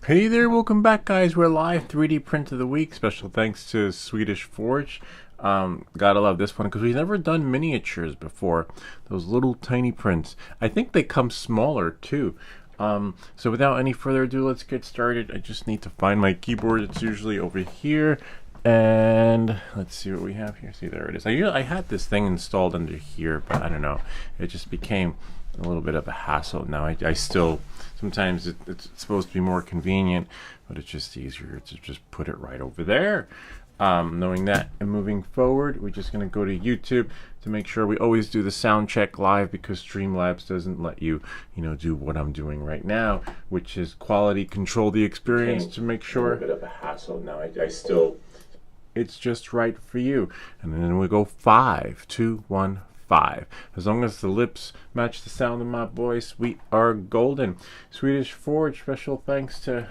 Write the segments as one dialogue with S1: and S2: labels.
S1: Hey there, welcome back, guys. We're live 3D print of the week. Special thanks to Swedish Forge. Gotta love this one because we've never done miniatures before. Those little tiny prints. I think they come smaller too. So without any further ado, let's get started. I just need to find my keyboard. It's usually over here. And let's see what we have here. See, there it is. I had this thing installed under here, but I don't know. It just became a little bit of a hassle. Now I still, sometimes it's supposed to be more convenient, but it's just easier to just put it right over there. Knowing that, and moving forward, we're just going to go to YouTube to make sure we always do the sound check live, because Streamlabs doesn't let you, do what I'm doing right now, which is quality control the experience to make sure. A bit of a hassle. Now I still, it's just right for you. And then we go 5, 2, 1, 5. As long as the lips match the sound of my voice, we are golden. Swedish Forge, special thanks to,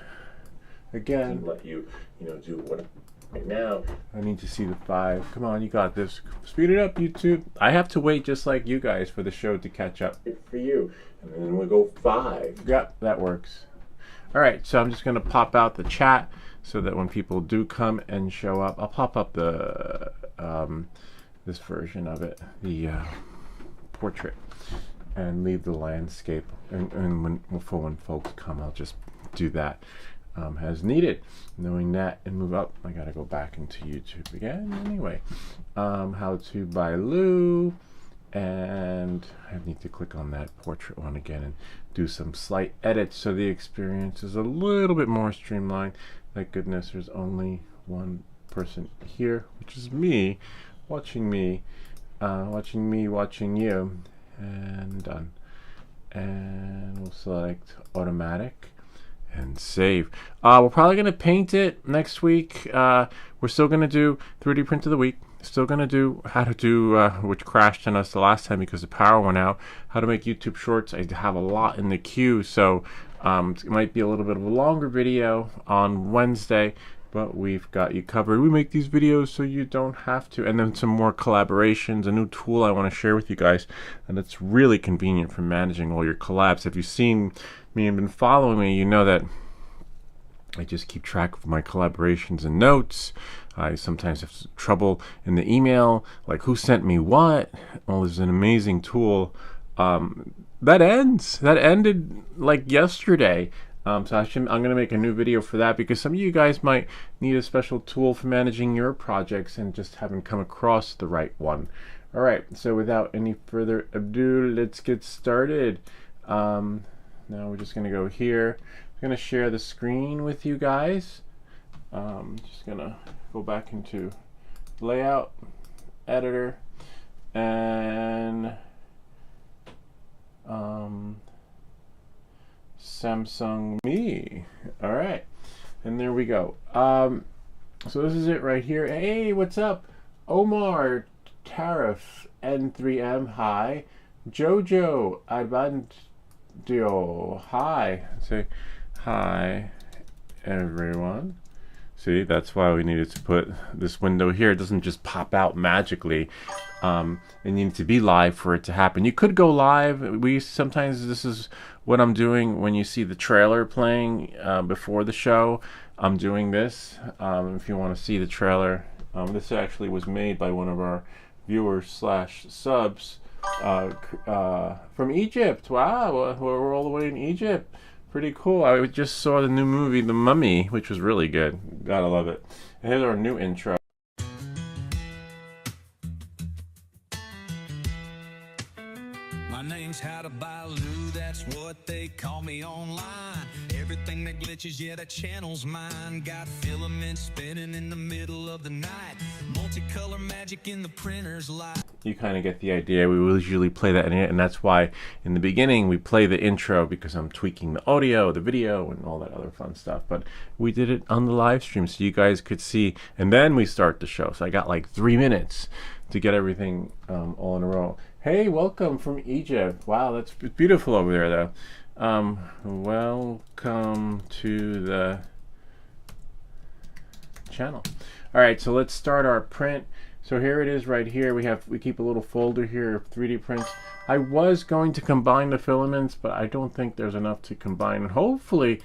S1: again, let you, do what. Right now, I need to see the 5. Come on, you got this. Speed it up, YouTube. I have to wait just like you guys for the show to catch up for you. And then we go 5. Yep, that works. All right, so I'm just going to pop out the chat so that when people do come and show up, I'll pop up the this version of it, the portrait, and leave the landscape. And when folks come, I'll just do that. As needed. Knowing that, and move up. I gotta go back into YouTube again. Anyway, how to by Lou, and I need to click on that portrait one again and do some slight edits so the experience is a little bit more streamlined. Thank goodness there's only one person here, which is me, watching you, and done. And we'll select automatic and save. We're probably going to paint it next week. We're still going to do 3D print of the week. Still going to do how to do, which crashed on us the last time because the power went out, how to make YouTube shorts. I have a lot in the queue, so it might be a little bit of a longer video on Wednesday, but we've got you covered. We make these videos so you don't have to. And then some more collaborations, a new tool I want to share with you guys, and it's really convenient for managing all your collabs. If you've seen me and been following me, you know that I just keep track of my collaborations and notes. I sometimes have trouble in the email, like who sent me what. Well, this is an amazing tool. That ended like yesterday. So I'm going to make a new video for that, because some of you guys might need a special tool for managing your projects and just haven't come across the right one. All right, so without any further ado, let's get started. Now we're just going to go here. I'm going to share the screen with you guys. Just going to go back into layout, editor, and Samsung Me. All right, and there we go. So this is it right here. Hey, what's up? Omar Tariff N3M. Hi. Jojo Advandio. Hi. Say hi, everyone. See, that's why we needed to put this window here. It doesn't just pop out magically. And you need to be live for it to happen. You could go live. Sometimes this is what I'm doing when you see the trailer playing before the show. I'm doing this. If you want to see the trailer, this actually was made by one of our viewers / subs from Egypt. Wow, we're all the way in Egypt. Pretty cool. I just saw the new movie, The Mummy, which was really good. Gotta love it. And here's our new intro.
S2: My name's How to Buy Lou, that's what they call me online. Everything that glitches, yeah, that channel's mine. Got filaments spinning in the middle of the night. Multicolor magic in the printer's light.
S1: You kind of get the idea. We will usually play that in it, and that's why in the beginning we play the intro, because I'm tweaking the audio, the video, and all that other fun stuff. But we did it on the live stream so you guys could see, and then we start the show. So I got like 3 minutes to get everything all in a row. Hey, welcome from Egypt. Wow, that's beautiful over there, though. Welcome to the channel. All right, so let's start our print. So here it is right here. We keep a little folder here of 3D prints. I was going to combine the filaments, but I don't think there's enough to combine. And hopefully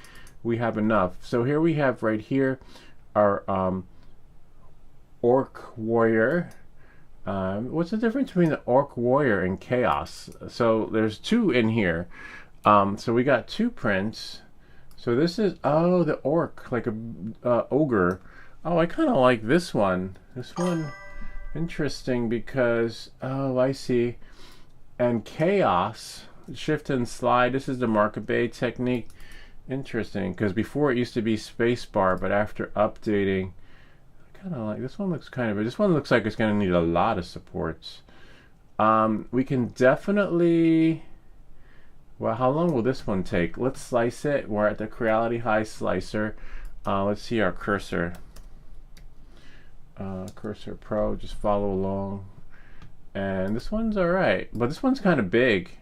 S1: we have enough. So here we have right here our Orc Warrior. What's the difference between the Orc Warrior and Chaos? So there's two in here. So we got two prints. So this is, oh, the Orc, like a ogre. Oh, I kind of like this one. This one, interesting because, oh, I see. And Chaos, shift and slide. This is the Mark-a-Bay technique. Interesting, because before it used to be spacebar, but after updating, I kind of like this one. Looks kind of, this one looks like it's going to need a lot of supports. We can definitely, well, how long will this one take? Let's slice it. We're at the Creality High Slicer. Let's see our cursor. Cursor Pro, just follow along. And this one's alright, but this one's kind of big.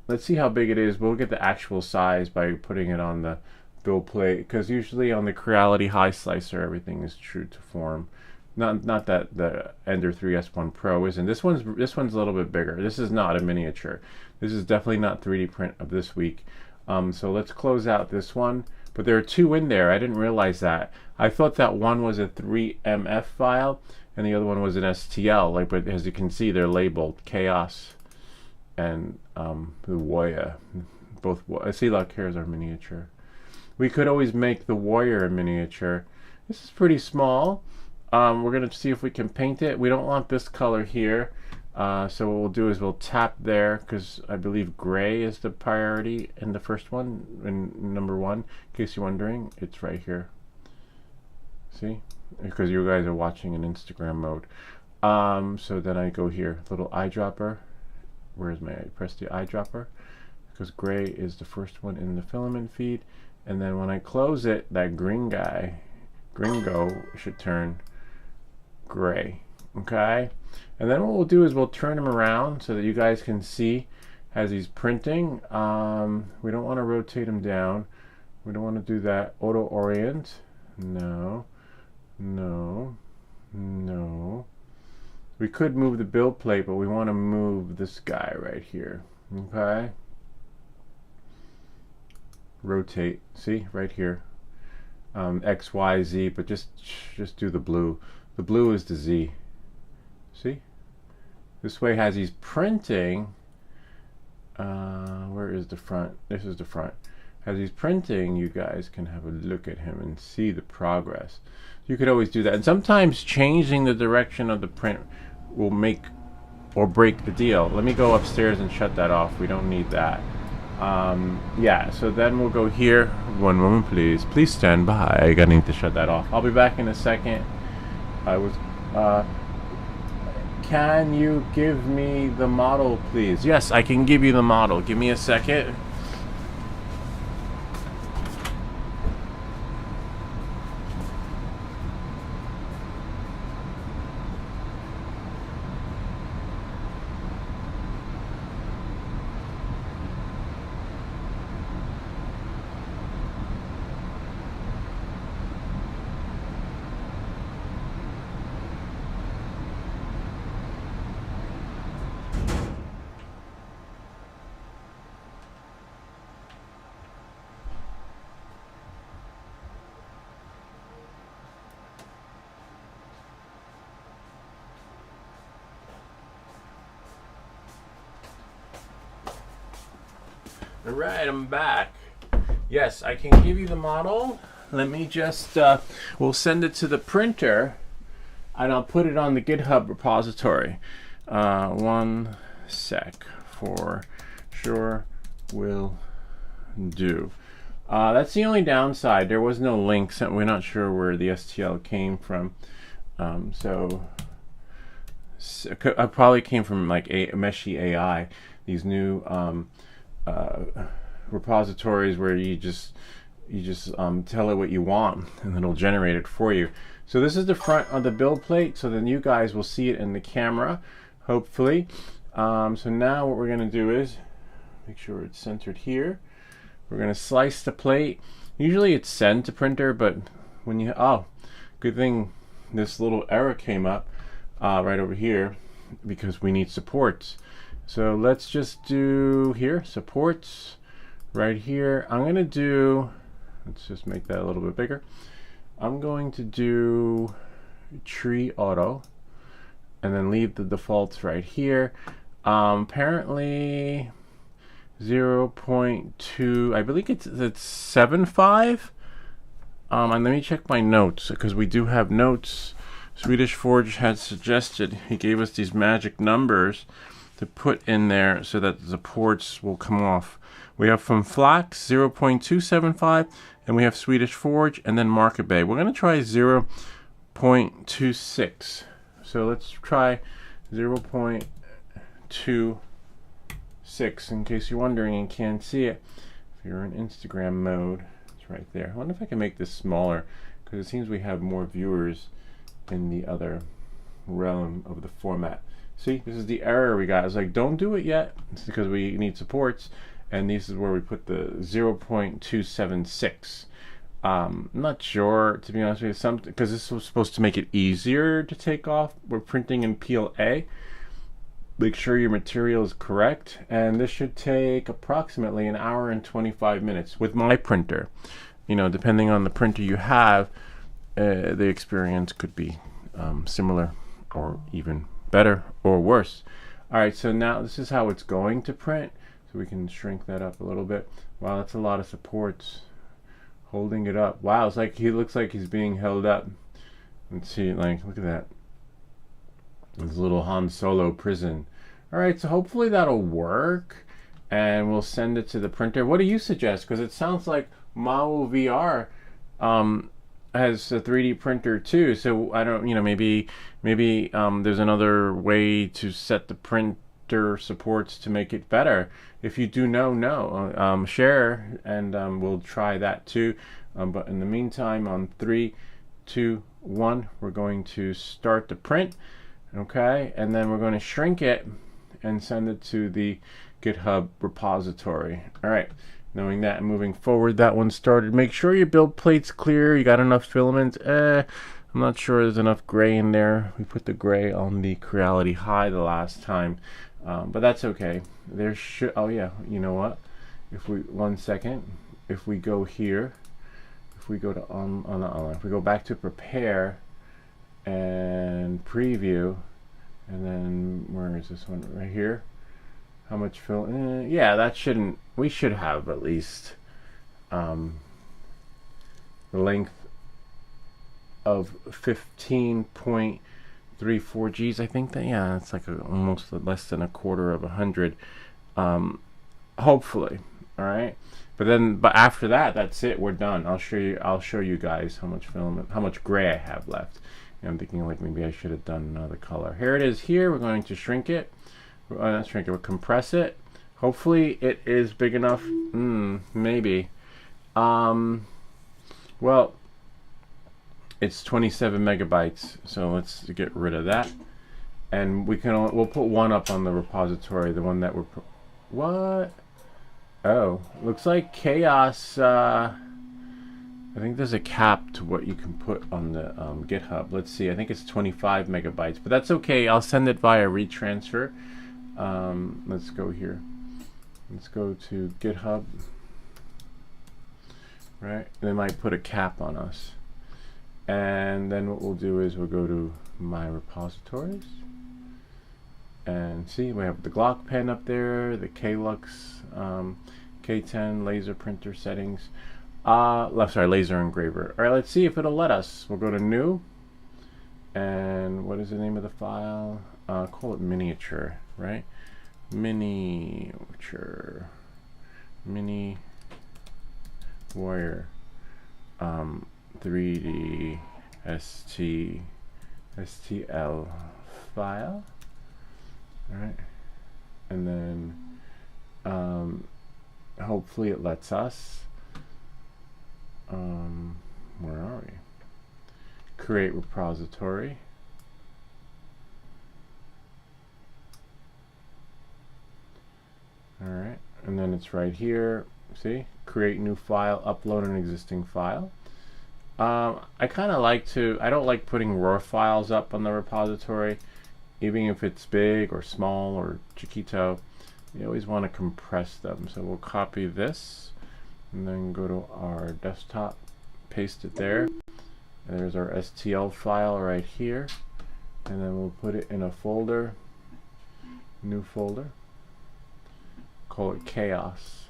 S1: Let's see how big it is. We'll get the actual size by putting it on the build plate, because usually on the Creality High Slicer everything is true to form. Not that the Ender 3S1 Pro isn't. This one's a little bit bigger. This is not a miniature. This is definitely not 3D print of this week. So let's close out this one. But there are two in there. I didn't realize that. I thought that one was a 3MF file and the other one was an STL. Like, but as you can see, they're labeled Chaos and the Warrior. Both. I see, look, here's our miniature. We could always make the Warrior a miniature. This is pretty small. We're gonna see if we can paint it. We don't want this color here. So what we'll do is we'll tap there, because I believe gray is the priority in the first one, in number 1. In case you're wondering, it's right here. See? Because you guys are watching in Instagram mode. So then I go here, little eyedropper. Where's my, I press the eyedropper, because gray is the first one in the filament feed. And then when I close it, that green guy, Gringo, should turn gray. Okay? And then what we'll do is we'll turn him around so that you guys can see as he's printing. We don't want to rotate him down. We don't want to do that. Auto orient. No. No. No. We could move the build plate, but we want to move this guy right here. Okay? Rotate. See? Right here. X, Y, Z, but just do the blue. The blue is the Z. See? This way, as he's printing, where is the front? This is the front. As he's printing, you guys can have a look at him and see the progress. You could always do that. And sometimes changing the direction of the print will make or break the deal. Let me go upstairs and shut that off. We don't need that. Yeah, so then we'll go here. One moment, please. Please stand by. I need to shut that off. I'll be back in a second. Can you give me the model, please? Yes, I can give you the model. Give me a second. Alright, I'm back. Yes, I can give you the model. Let me just, we'll send it to the printer and I'll put it on the GitHub repository. One sec, for sure will do. That's the only downside. There was no link, so we're not sure where the STL came from. So it probably came from like Meshi AI, these new repositories where you just tell it what you want and it'll generate it for you. So this is the front of the build plate, so then you guys will see it in the camera, hopefully. So now what we're going to do is make sure it's centered here. We're going to slice the plate. Usually it's send to printer, but when you, oh, good thing this little error came up right over here, because we need supports. So let's just do here, supports, right here, I'm going to do, let's just make that a little bit bigger. I'm going to do tree auto and then leave the defaults right here. Apparently 0.2, I believe it's 7.5. And let me check my notes, because we do have notes. Swedish Forge had suggested, he gave us these magic numbers to put in there so that the ports will come off. We have from Flax 0.275, and we have Swedish Forge, and then Market Bay. We're going to try 0.26. So let's try 0.26 in case you're wondering and can't see it. If you're in Instagram mode, it's right there. I wonder if I can make this smaller, because it seems we have more viewers in the other realm of the format. See, this is the error we got. It's like, don't do it yet. It's because we need supports, and this is where we put the 0.276. I'm not sure, to be honest with you, something, because this was supposed to make it easier to take off. We're printing in PLA. Make sure your material is correct, and this should take approximately 1 hour and 25 minutes with my printer. You know, depending on the printer you have, the experience could be similar or even better or worse. Alright, so now this is how it's going to print. So we can shrink that up a little bit. Wow, that's a lot of supports holding it up. Wow, it's like he looks like he's being held up. Let's see, like, look at that. This little Han Solo prison. Alright, so hopefully that'll work, and we'll send it to the printer. What do you suggest? Because it sounds like Mao VR has a 3D printer too, so I don't, you know, maybe there's another way to set the printer supports to make it better. If you do know, share, and we'll try that too. But in the meantime, on 3, 2, 1, we're going to start the print, okay, and then we're going to shrink it and send it to the GitHub repository. All right. Knowing that and moving forward, that one started. Make sure your build plate's clear. You got enough filament. I'm not sure there's enough gray in there. We put the gray on the Creality High the last time, but that's okay. There should. Oh yeah, you know what? If we 1 second, if we go here, if we go to if we go back to prepare and preview, and then where is this one? Right here. How much fill? Yeah, that shouldn't. We should have at least the length of 15.34 Gs. I think that, yeah, it's like almost less than 1/4 of 100. Hopefully, all right. But after that, that's it. We're done. I'll show you guys how much filament, how much gray I have left. And I'm thinking like maybe I should have done another color. Here it is. Here we're going to shrink it. Not shrink it, we'll compress it. Hopefully it is big enough. Maybe. Well, it's 27 megabytes, so let's get rid of that. And we'll put one up on the repository, the one that we're. What? Oh, looks like Chaos. I think there's a cap to what you can put on the GitHub. Let's see. I think it's 25 megabytes, but that's okay. I'll send it via retransfer. Let's go here. Let's go to GitHub. Right? They might put a cap on us. And then what we'll do is we'll go to my repositories. And see, we have the Glock pen up there, the Klux K10 laser printer settings. Laser engraver. Alright, let's see if it'll let us. We'll go to new. And what is the name of the file? Call it miniature, right? Miniature. Mini Warrior 3D STL file. Alright. And then hopefully it lets us. Where are we? Create repository. Alright, and then it's right here. See? Create new file, upload an existing file. I kind of like to, I don't like putting raw files up on the repository, even if it's big or small or chiquito. you always want to compress them. So we'll copy this and then go to our desktop, paste it there. And there's our STL file right here. And then we'll put it in a folder, new folder, call it chaos.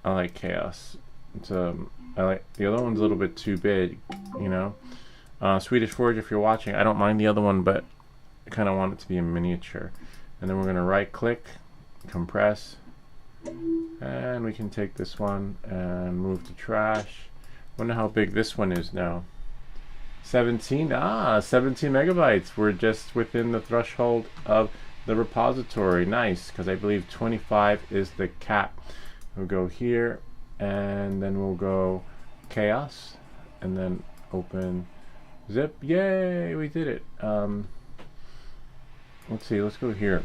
S1: I like chaos. It's I like the other one's a little bit too big, you know. Swedish Forge, if you're watching, I don't mind the other one, but I kind of want it to be a miniature. And then we're going to right click, compress, and we can take this one and move to trash. Wonder how big this one is now. 17 megabytes. We're just within the threshold of the repository. Nice, because I believe 25 is the cap. We'll go here, and then we'll go chaos, and then open zip. Yay, we did it. Let's see, let's go here.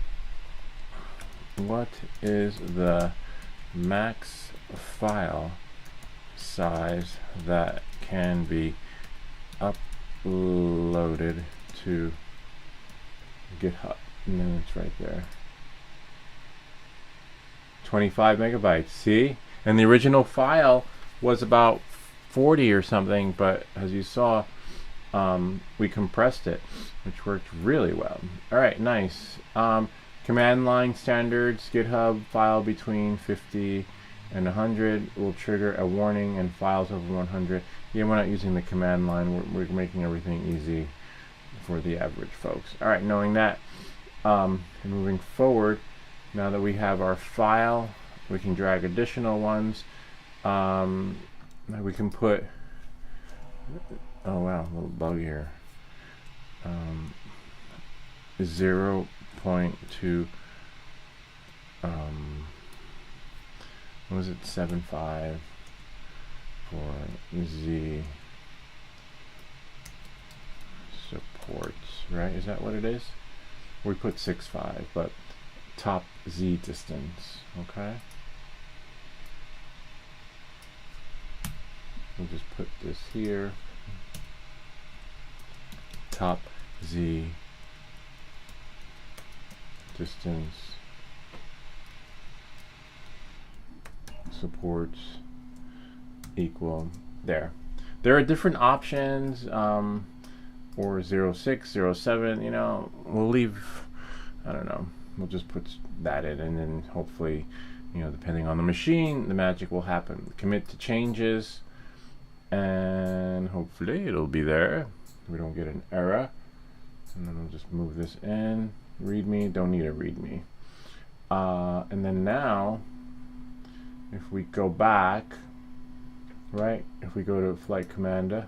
S1: What is the max file size that can be uploaded to GitHub? And then it's right there. 25 megabytes. See? And the original file was about 40 or something, but as you saw, we compressed it, which worked really well. All right, nice. Command line standards, GitHub file between 50 and 100 will trigger a warning, and files over 100. Yeah, we're not using the command line. We're making everything easy for the average folks. All right, knowing that, and moving forward, now that we have our file, we can drag additional ones. We can put, oh wow, a little bug here. 0.2, what was it, 75 for Z supports, right? Is that what it is? We put 6.5, but top Z distance, okay? We'll just put this here. Top Z distance supports equal there. There are different options, or 06, 07, you know, we'll leave, I don't know, we'll just put that in, and then hopefully, you know, depending on the machine, the magic will happen. Commit to changes, and hopefully it'll be there. We don't get an error. And then we'll just move this in. README, don't need a README. And then now, if we go back, right, if we go to Flight Commander,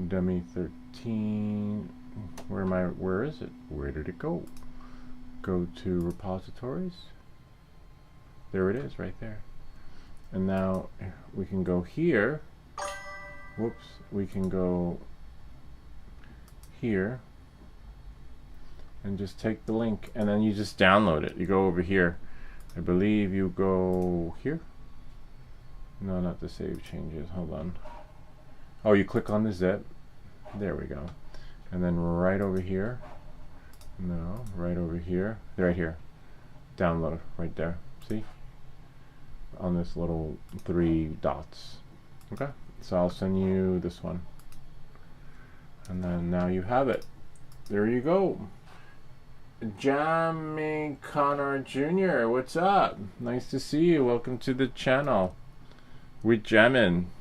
S1: dummy 13, where is it? Where did it go? Go to repositories. There it is, right there. And now we can go here. Whoops, we can go here and just take the link, and then you just download it. You go over here. I believe you go here. No, not the save changes. Hold on. Oh, you click on the zip. There we go. And then right over here. No, right over here. Right here. Download right there. See? On this little 3 dots. Okay. So I'll send you this one. And then now you have it. There you go. Jamie Connor Jr., what's up? Nice to see you. Welcome to the channel. We're jamming.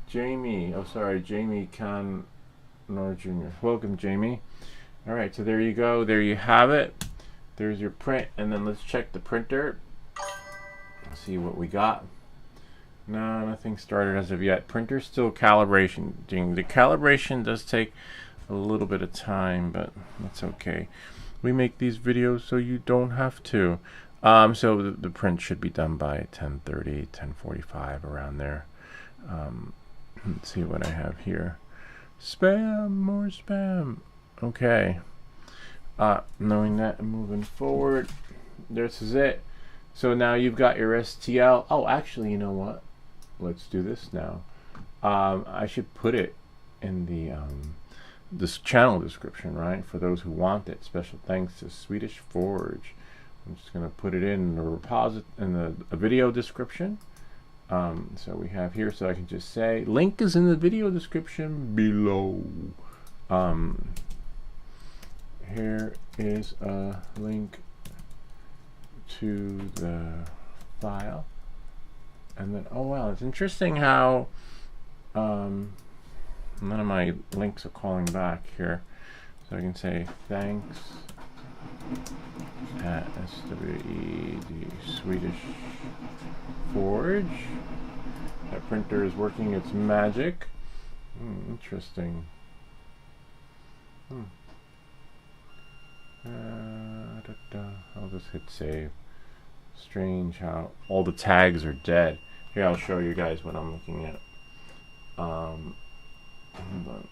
S1: Jamie Connor Jr. Welcome, Jamie. All right, so there you go. There you have it. There's your print, and then let's check the printer. See what we got. No, nothing started as of yet. Printer's still calibration. The calibration does take a little bit of time, but that's okay. We make these videos so you don't have to. So the print should be done by 10:30, 10:45, around there. Let's see what I have here. Spam, more spam. Okay. Knowing that and moving forward, this is it. So now you've got your STL. Oh, actually, you know what? Let's do this now. I should put it in the this channel description, right? For those who want it. Special thanks to Swedish Forge. I'm just going to put it in the a video description. So we have here, so I can just say, link is in the video description below. Here is a link to the file. And then, oh wow, it's interesting how none of my links are calling back here. So I can say thanks at SWED Swedish Forge. That printer is working its magic. Interesting. I'll just hit save. Strange how all the tags are dead. Here, I'll show you guys what I'm looking at. Hold on.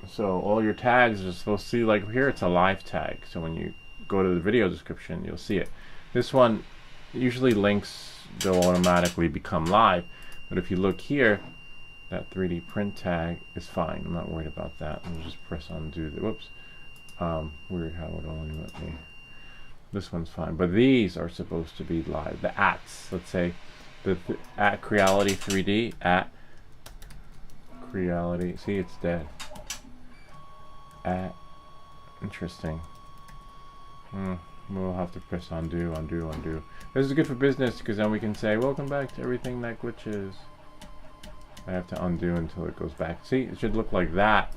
S1: So all your tags are supposed to see, like here it's a live tag. So when you go to the video description, you'll see it. This one, usually links they'll automatically become live. But if you look here, that 3D print tag is fine. I'm not worried about that. I'll just press undo. Whoops. Weird how it only let me. This one's fine. But these are supposed to be live. The ats, let's say, the at Creality 3D, at Creality. See, it's dead. At. Interesting. We'll have to press undo, undo, undo. This is good for business because then we can say, welcome back to everything that glitches. I have to undo until it goes back. See, it should look like that,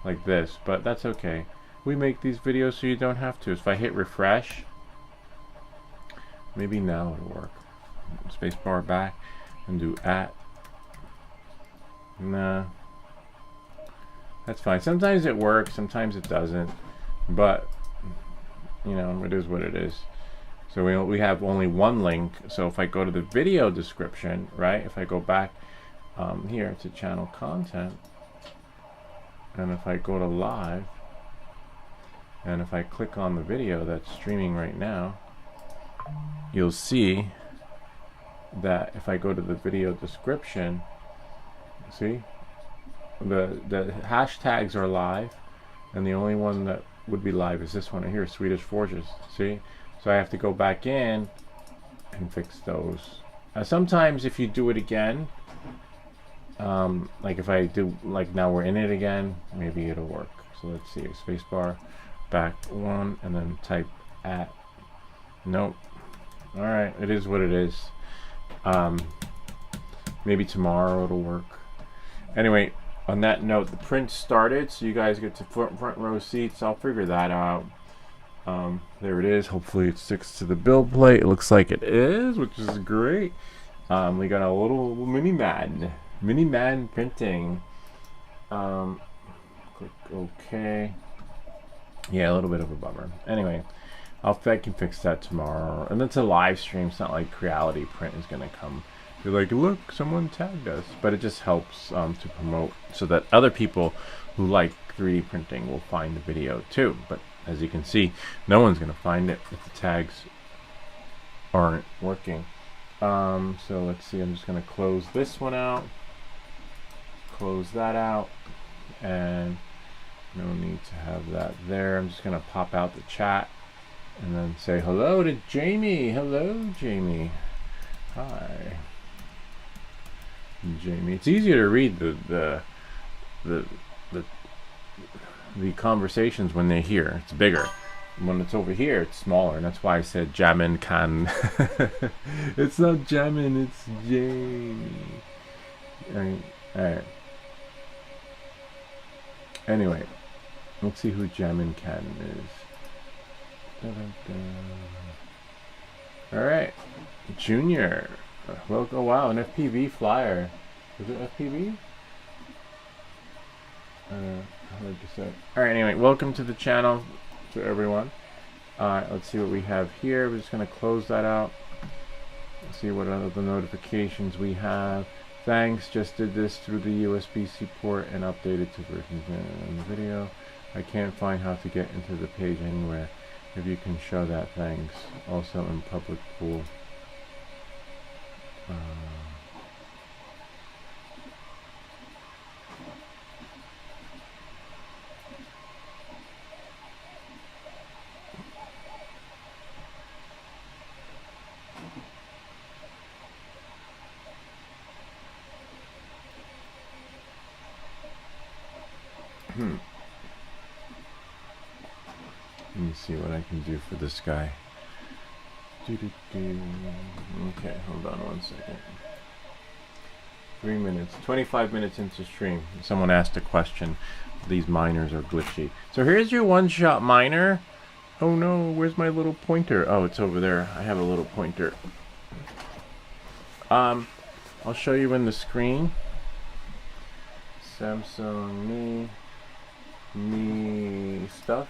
S1: like this, but that's okay. We make these videos so you don't have to. If I hit refresh, maybe now it'll work. Spacebar back and do at. Nah. That's fine. Sometimes it works, sometimes it doesn't. But, you know, it is what it is. So we have only one link. So if I go to the video description, right? If I go back here to channel content, and if I go to live, and if I click on the video that's streaming right now, you'll see that if I go to the video description, see, the hashtags are live, and the only one that would be live is this one right here, Swedish Forges. See, so I have to go back in and fix those. Sometimes if you do it again, like if I do, like now we're in it again, maybe it'll work. So let's see, spacebar, back one, and then type at. Nope. All right, it is what it is. Maybe tomorrow it'll work. Anyway, on that note, the print started, so you guys get to front row seats. I'll figure that out. There it is. Hopefully it sticks to the build plate. It looks like it is, which is great. We got a little mini man printing. Click OK. Yeah, a little bit of a bummer. Anyway, I can fix that tomorrow. And it's a live stream. It's not like Creality Print is going to come. You're like, look, someone tagged us. But it just helps to promote so that other people who like 3D printing will find the video too. But as you can see, no one's going to find it if the tags aren't working. So let's see. I'm just going to close this one out. Close that out. And no need to have that there. I'm just going to pop out the chat and then say hello to Jamie. Hello, Jamie. Hi, Jamie. It's easier to read the conversations when they're here. It's bigger. When it's over here, it's smaller, and that's why I said Jammin can. It's not Jammin, it's Jamie. All right. Anyway, let's see who Jammin can is. Alright, Junior. Well, oh wow, an FPV flyer. Is it FPV? Hard to say. Alright, anyway, welcome to the channel to everyone. Alright, let's see what we have here. We're just going to close that out. Let's see what other notifications we have. Thanks, just did this through the USB-C port and updated to version in the video. I can't find how to get into the page anywhere. If you can show that, thanks. Also in public pool. Let me see what I can do for this guy. Okay, hold on one second. 3 minutes, 25 minutes into stream. Someone asked a question. These miners are glitchy. So here's your one-shot miner. Oh no, where's my little pointer? Oh, it's over there. I have a little pointer. I'll show you in the screen. Samsung me stuff.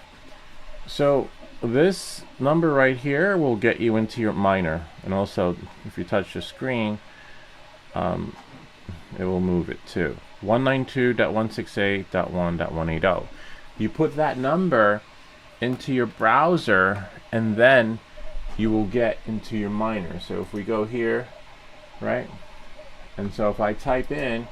S1: So this number right here will get you into your miner, and also if you touch the screen, it will move it too. 192.168.1.180. You put that number into your browser, and then you will get into your miner. So if we go here, right, and so if I type in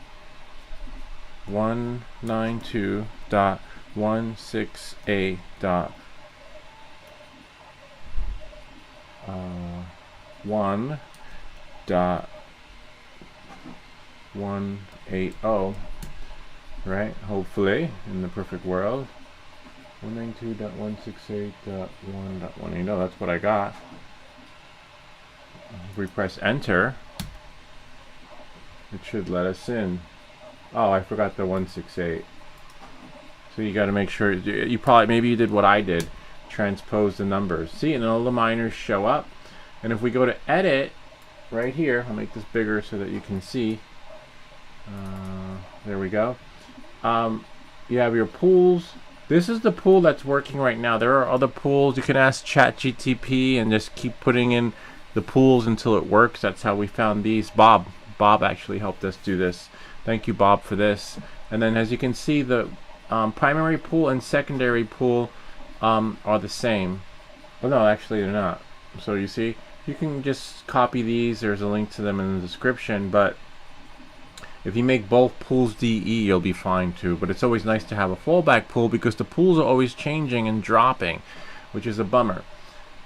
S1: 192.168.1.180, right? Hopefully, in the perfect world. 192.168.1.180, that's what I got. If we press enter, it should let us in. Oh, I forgot the 168. So you got to make sure, you probably, maybe you did what I did, transpose the numbers. See, and all the miners show up. And if we go to edit, right here, I'll make this bigger so that you can see. There we go. You have your pools. This is the pool that's working right now. There are other pools. You can ask ChatGTP and just keep putting in the pools until it works. That's how we found these. Bob actually helped us do this. Thank you, Bob, for this. And then as you can see, the primary pool and secondary pool are the same. Well, no, actually they're not. So you see, you can just copy these. There's a link to them in the description. But if you make both pools DE, you'll be fine too. But it's always nice to have a fallback pool because the pools are always changing and dropping, which is a bummer.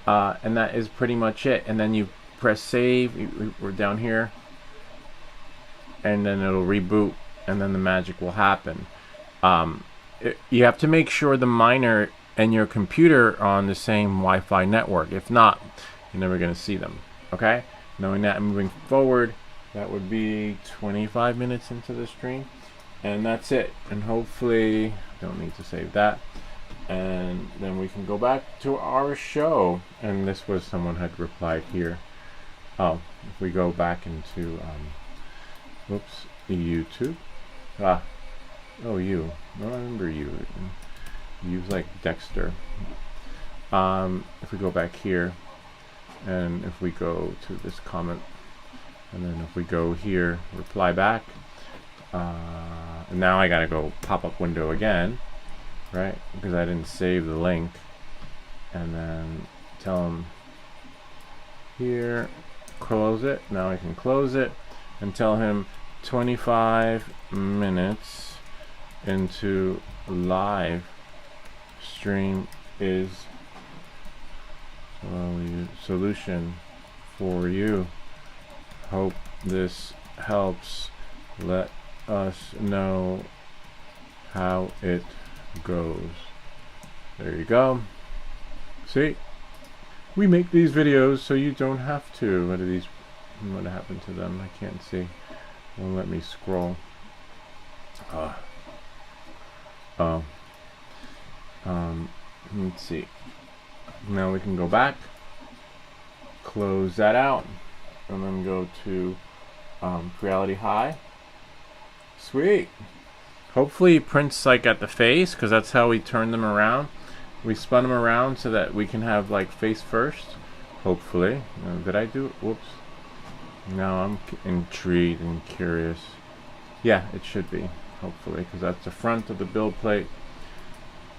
S1: And that is pretty much it. And then you press save. We're down here. And then it'll reboot, and then the magic will happen. You have to make sure the miner and your computer are on the same Wi-Fi network. If not, you're never going to see them. Okay? Knowing that, moving forward, that would be 25 minutes into the stream. And that's it. And hopefully, don't need to save that. And then we can go back to our show. And this was, someone had replied here. Oh, if we go back into... Whoops, YouTube. Oh, you. No, I remember you. You's like Dexter. If we go back here, and if we go to this comment, and then if we go here, reply back, and now I gotta go pop-up window again, right? Because I didn't save the link, and then tell them here, close it. Now I can close it. And tell him 25 minutes into live stream is solution for you. Hope this helps. Let us know how it goes. There you go. See? We make these videos so you don't have to. What are these? What happened to them? I can't see. Won't let me scroll. Let's see. Now we can go back, close that out, and then go to Reality High. Sweet. Hopefully it prints like at the face, because that's how we turn them around. We spun them around so that we can have like face first. Hopefully. Did I do it? Whoops. Now I'm intrigued and curious. Yeah, it should be, hopefully, because that's the front of the build plate.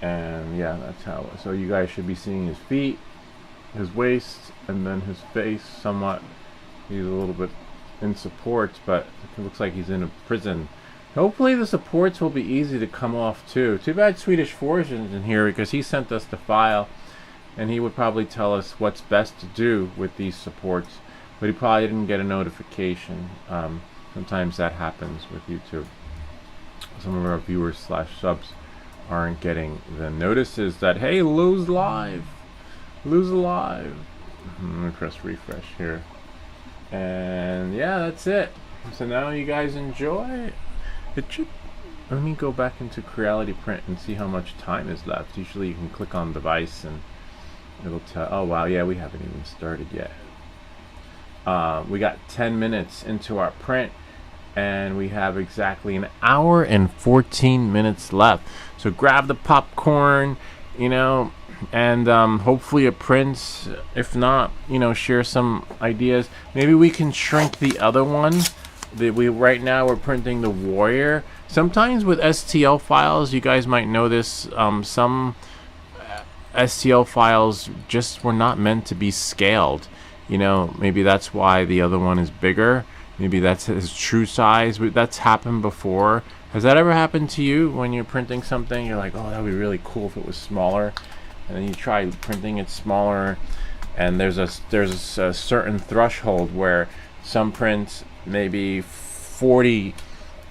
S1: And yeah, that's how. So you guys should be seeing his feet, his waist, and then his face somewhat. He's a little bit in supports, but it looks like he's in a prison. Hopefully the supports will be easy to come off too. Too bad Swedish Forge isn't in here, because he sent us the file, and he would probably tell us what's best to do with these supports. But he probably didn't get a notification. Sometimes that happens with YouTube. Some of our viewers / subs aren't getting the notices that, hey, lose live. Lose alive. Let me press refresh here. And yeah, that's it. So now you guys enjoy. It should. Let me go back into Creality Print and see how much time is left. Usually you can click on device and it'll tell. Oh wow, yeah, we haven't even started yet. We got 10 minutes into our print, and we have exactly an hour and 14 minutes left. So grab the popcorn, you know, and hopefully it prints. If not, you know, share some ideas. Maybe we can shrink the other one. Right now we're printing the Warrior. Sometimes with STL files, you guys might know this, some STL files just were not meant to be scaled. You know, maybe that's why the other one is bigger. Maybe that's his true size. That's happened before. Has that ever happened to you when you're printing something? You're like, oh, that would be really cool if it was smaller. And then you try printing it smaller, and there's a certain threshold where some prints, maybe 40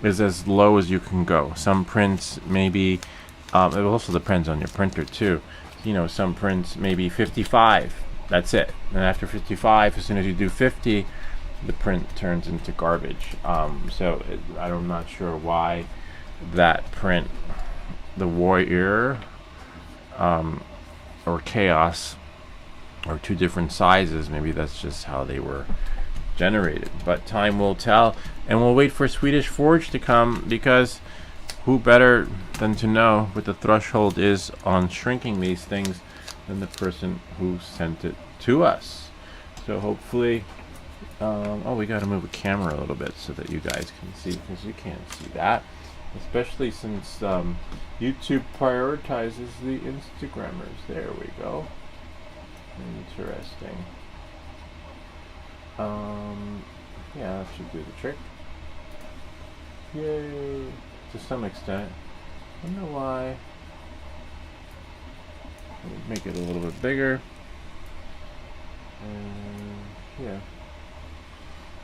S1: is as low as you can go. Some prints maybe, it also depends on your printer too. You know, some prints maybe 55. That's it. And after 55, as soon as you do 50, the print turns into garbage. I'm not sure why that print, the Warrior or Chaos, are two different sizes. Maybe that's just how they were generated. But time will tell, and we'll wait for Swedish Forge to come, because who better than to know what the threshold is on shrinking these things than the person who sent it to us. So hopefully, we got to move the camera a little bit so that you guys can see, because you can't see that, especially since YouTube prioritizes the Instagrammers. There we go. Interesting. Yeah, that should do the trick. Yay! To some extent. I don't know why. Make it a little bit bigger. Yeah.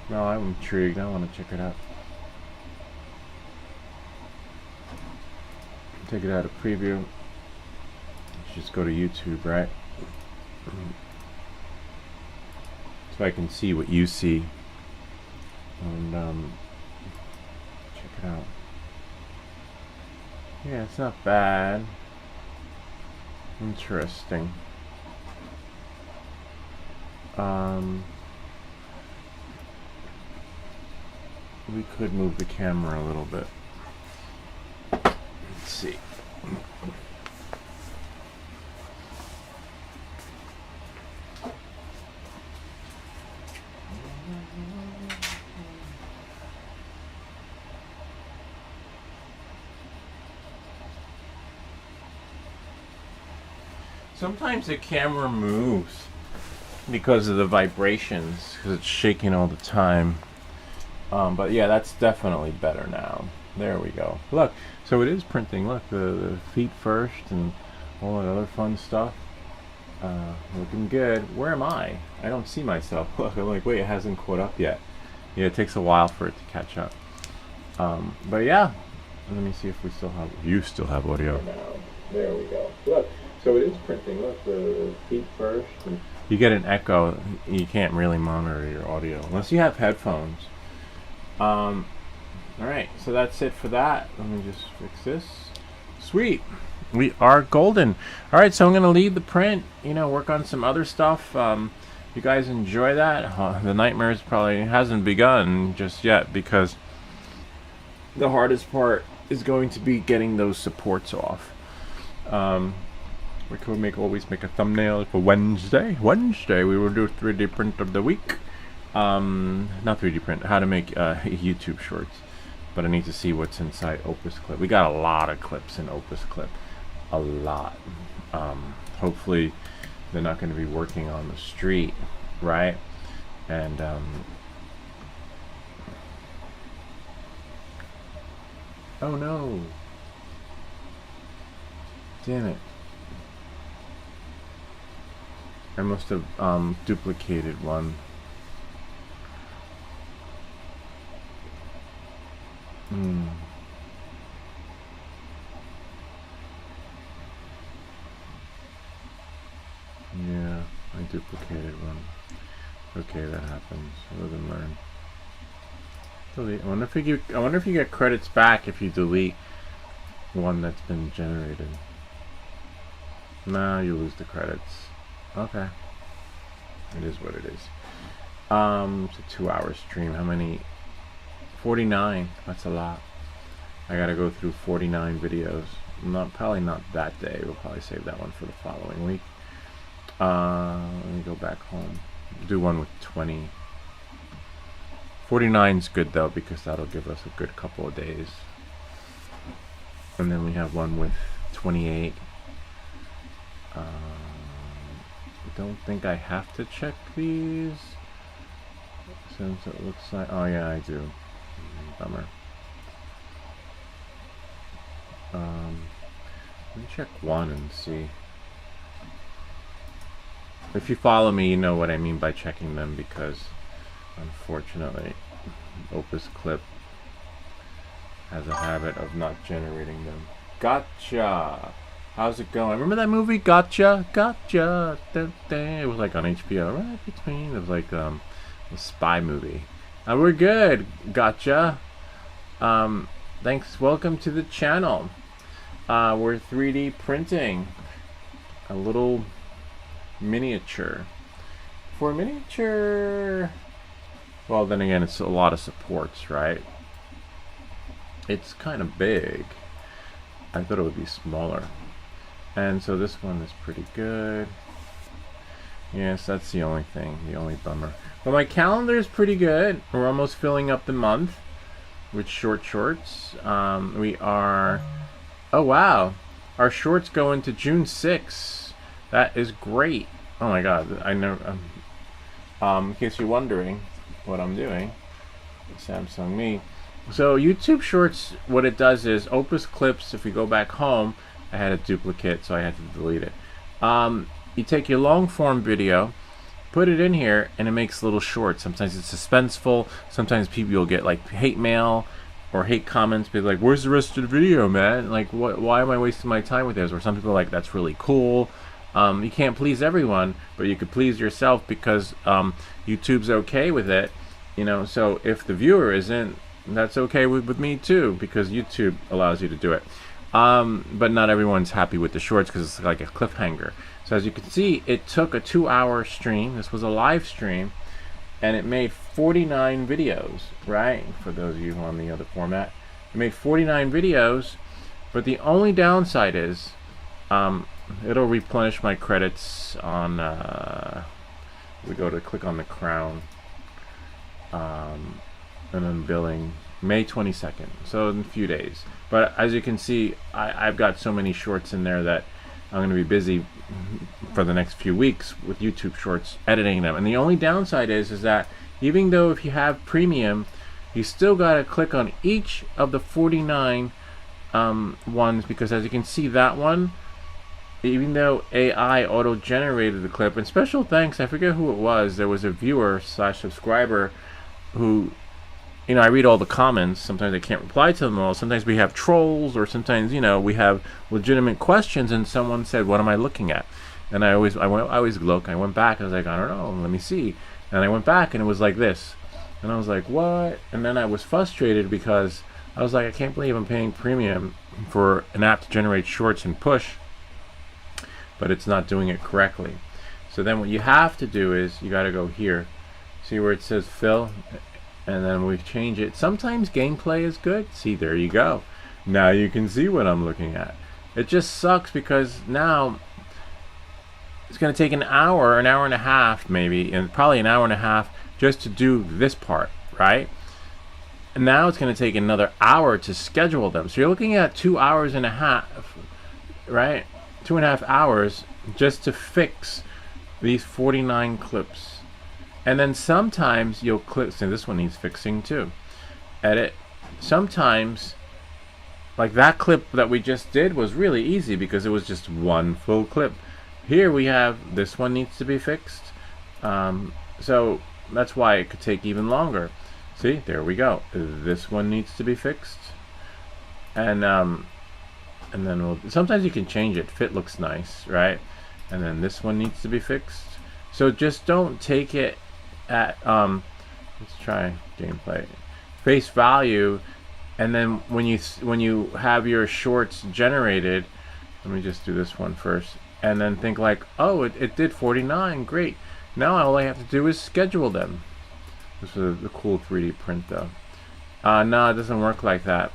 S1: No, I'm intrigued. I want to check it out. Take it out of preview. Let's just go to YouTube, right? So I can see what you see. And check it out. Yeah, it's not bad. Interesting. We could move the camera a little bit. Let's see. Sometimes the camera moves because of the vibrations, because it's shaking all the time. But yeah, that's definitely better now. There we go. Look, so it is printing. Look, the feet first and all that other fun stuff. Looking good. Where am I? I don't see myself. Look, I'm like, wait, it hasn't caught up yet. Yeah, it takes a while for it to catch up. But yeah, let me see if we still have. You still have audio. There we go. Look, so it is printing. Look, the feet first. And you get an echo. You can't really monitor your audio unless you have headphones. Alright, so that's it for that. Let me just fix this. Sweet. We are golden. Alright, so I'm going to leave the print, work on some other stuff. You guys enjoy that? The nightmares probably hasn't begun just yet, because the hardest part is going to be getting those supports off. We could always make a thumbnail for Wednesday. Wednesday we will do 3D print of the week. Not 3D print, how to make YouTube shorts. But I need to see what's inside Opus Clip. We got a lot of clips in Opus Clip. A lot. Hopefully they're not going to be working on the street, right? And oh no. Damn it. I must have duplicated one. duplicated one. Okay, that happens. Live and learn. Delete. I wonder if you get credits back if you delete one that's been generated. Nah, you lose the credits. Okay. It is what it is. It's a 2-hour stream. How many? 49. That's a lot. I gotta go through 49 videos. Probably not that day. We'll probably save that one for the following week. Let me go back home. Do one with 20. 49's good though, because that'll give us a good couple of days. And then we have one with 28. I don't think I have to check these, since it looks like, oh yeah, I do. Bummer. Let me check one and see. If you follow me, you know what I mean by checking them, because unfortunately Opus Clip has a habit of not generating them. Gotcha! How's it going? Remember that movie, Gotcha? Gotcha! It was like on HBO, right between. It was like a spy movie. We're good, Gotcha. Thanks, welcome to the channel. We're 3D printing a little miniature. For a miniature, well, then again, it's a lot of supports, right? It's kind of big. I thought it would be smaller. And so this one is pretty good. Yes, that's the only thing, the only bummer. But my calendar is pretty good. We're almost filling up the month with shorts. We are, oh wow, our shorts go into June 6th. That is great. Oh my god, I know. In case you're wondering what I'm doing, Samsung Me. So YouTube Shorts, what it does is Opus Clips. If we go back home, I had a duplicate, so I had to delete it. You take your long form video, put it in here, and it makes little shorts. Sometimes it's suspenseful. Sometimes people will get like hate mail or hate comments, be like, "Where's the rest of the video, man? Like, why am I wasting my time with this?" Or some people are like, "That's really cool." You can't please everyone, but you could please yourself, because YouTube's okay with it, you know. So if the viewer isn't, that's okay with me too, because YouTube allows you to do it. But not everyone's happy with the shorts because it's like a cliffhanger. So as you can see, it took a 2-hour stream. This was a live stream, and it made 49 videos, right? For those of you who are on the other format, it made 49 videos. But the only downside is, it'll replenish my credits on, we go to click on the crown, and then billing May 22nd, so in a few days. But as you can see, I've got so many shorts in there that I'm going to be busy for the next few weeks with YouTube Shorts, editing them. And the only downside is that even though if you have premium, you still got to click on each of the 49 ones, because as you can see, that one, even though AI auto-generated the clip, and special thanks, I forget who it was, there was a viewer / subscriber who, you know, I read all the comments. Sometimes I can't reply to them all. Sometimes we have trolls, or sometimes, you know, we have legitimate questions, and someone said, "What am I looking at?" And I always look. I went back. I was like, I don't know. Let me see. And I went back, and it was like this. And I was like, what? And then I was frustrated because I was like, I can't believe I'm paying premium for an app to generate shorts and push, but it's not doing it correctly. So then what you have to do is you got to go here. See where it says fill? And then we change it. Sometimes gameplay is good. See, there you go. Now you can see what I'm looking at. It just sucks because now it's going to take an hour and a half maybe, and probably an hour and a half just to do this part, right? And now it's going to take another hour to schedule them. So you're looking at 2 hours and a half, right? 2.5 hours just to fix these 49 clips. And then sometimes you'll click, so this one needs fixing too. Edit. Sometimes, like that clip that we just did was really easy because it was just one full clip. Here we have, this one needs to be fixed. So that's why it could take even longer. See, there we go. This one needs to be fixed. And then sometimes you can change it. Fit looks nice, right? And then this one needs to be fixed. So just don't take it at let's try gameplay face value, and then when you have your shorts generated, let me just do this one first, and then think like, oh, it did 49, great. Now all I have to do is schedule them. This is a cool 3D print though. No, it doesn't work like that.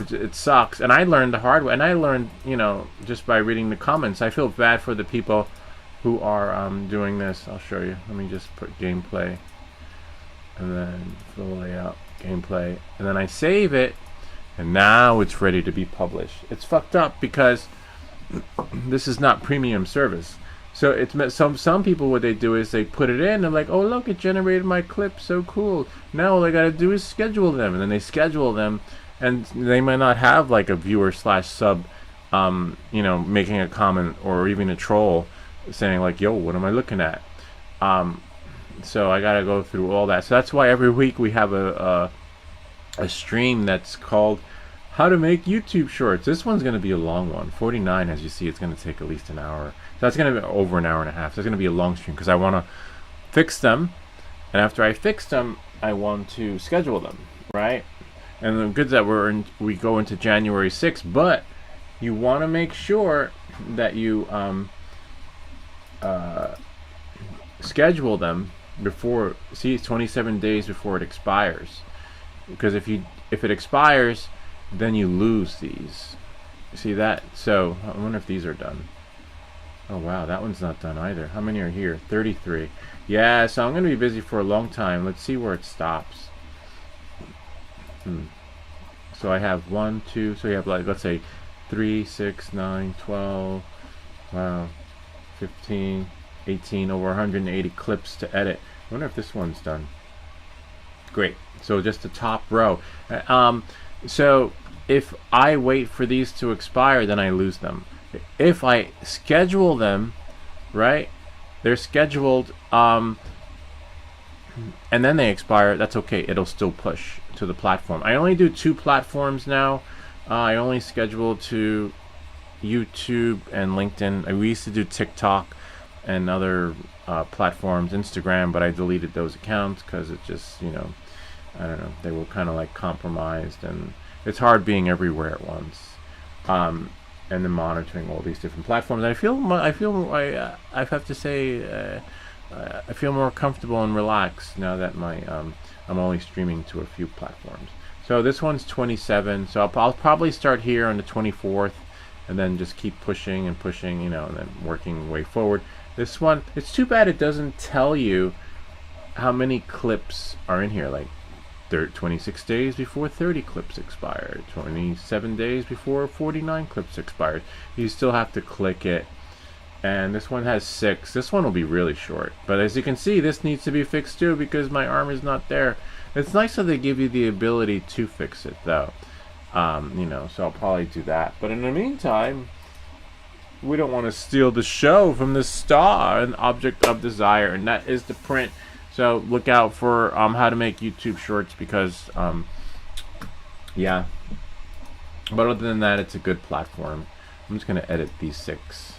S1: It sucks, and I learned the hard way, and I learned, just by reading the comments. I feel bad for the people who are doing this. I'll show you. Let me just put gameplay, and then full layout, gameplay, and then I save it, and now it's ready to be published. It's fucked up because this is not premium service. So it's some people, what they do is they put it in, they're like, oh look, it generated my clip, so cool. Now all I gotta do is schedule them, and then they schedule them, and they might not have like a viewer slash sub, making a comment or even a troll saying like, yo, what am I looking at? So I gotta go through all that. So that's why every week we have a stream that's called How to Make YouTube Shorts. This one's gonna be a long one. 49, as you see, it's gonna take at least an hour. So that's gonna be over an hour and a half. So it's gonna be a long stream because I wanna fix them, and after I fix them, I want to schedule them, right? And the good that we go into January 6th, but you want to make sure that you schedule them before. See, it's 27 days before it expires, because if it expires, then you lose these. See that? So I wonder if these are done. Oh wow, that one's not done either. How many are here? 33. Yeah, so I'm gonna be busy for a long time. Let's see where it stops. So I have 1, 2, so you have, like, let's say 3, 6, 9, 12, wow, 15, 18, over 180 clips to edit. I wonder if this one's done. Great. So just the top row. So if I wait for these to expire, then I lose them. If I schedule them, right, they're scheduled, and then they expire, that's okay. It'll still push to the platform. I only do 2 platforms now. I only schedule to YouTube and LinkedIn. We used to do TikTok and other platforms, Instagram, but I deleted those accounts because it just, I don't know, they were kind of like compromised, and it's hard being everywhere at once, and then monitoring all these different platforms. I have to say, I feel more comfortable and relaxed now that I'm only streaming to a few platforms. So this one's 27, so I'll probably start here on the 24th, and then just keep pushing and pushing, and then working way forward. This one, it's too bad it doesn't tell you how many clips are in here, like 26 days before 30 clips expired, 27 days before 49 clips expired. You still have to click it. And this one has 6. This one will be really short, but as you can see, this needs to be fixed too because my arm is not there. It's nice that they give you the ability to fix it though, so I'll probably do that. But in the meantime, we don't want to steal the show from the star and object of desire, and that is the print. So look out for How to Make YouTube Shorts, because yeah, but other than that, it's a good platform. I'm just gonna edit these 6.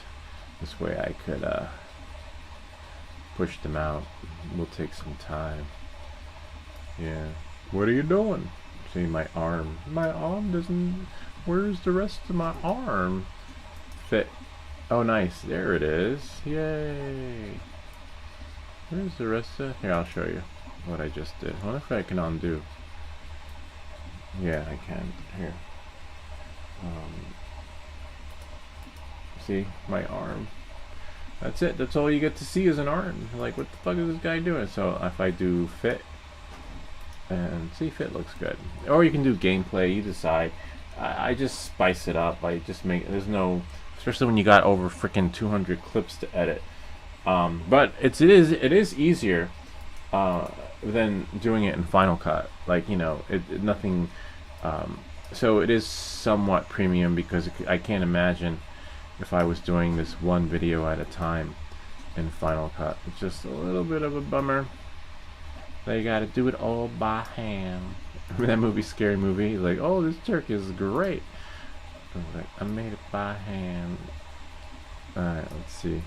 S1: This way I could push them out. Will take some time. Yeah. What are you doing? See, my arm. My arm doesn't... Where's the rest of my arm? Fit. Oh, nice. There it is. Yay. Where's the rest of... Here, I'll show you what I just did. I wonder if I can undo. Yeah, I can. Here. See, my arm. That's it. That's all you get to see is an arm. Like, what the fuck is this guy doing? So if I do fit, and see, fit looks good. Or you can do gameplay. You decide. I just spice it up. I just make. There's no, especially when you got over freaking 200 clips to edit. But it is easier than doing it in Final Cut. Like, nothing. So it is somewhat premium because I can't imagine if I was doing this one video at a time in Final Cut. It's just a little bit of a bummer. They gotta do it all by hand. Remember that movie, Scary Movie? Like, oh, this turkey is great. I was like, I made it by hand. Alright, let's see.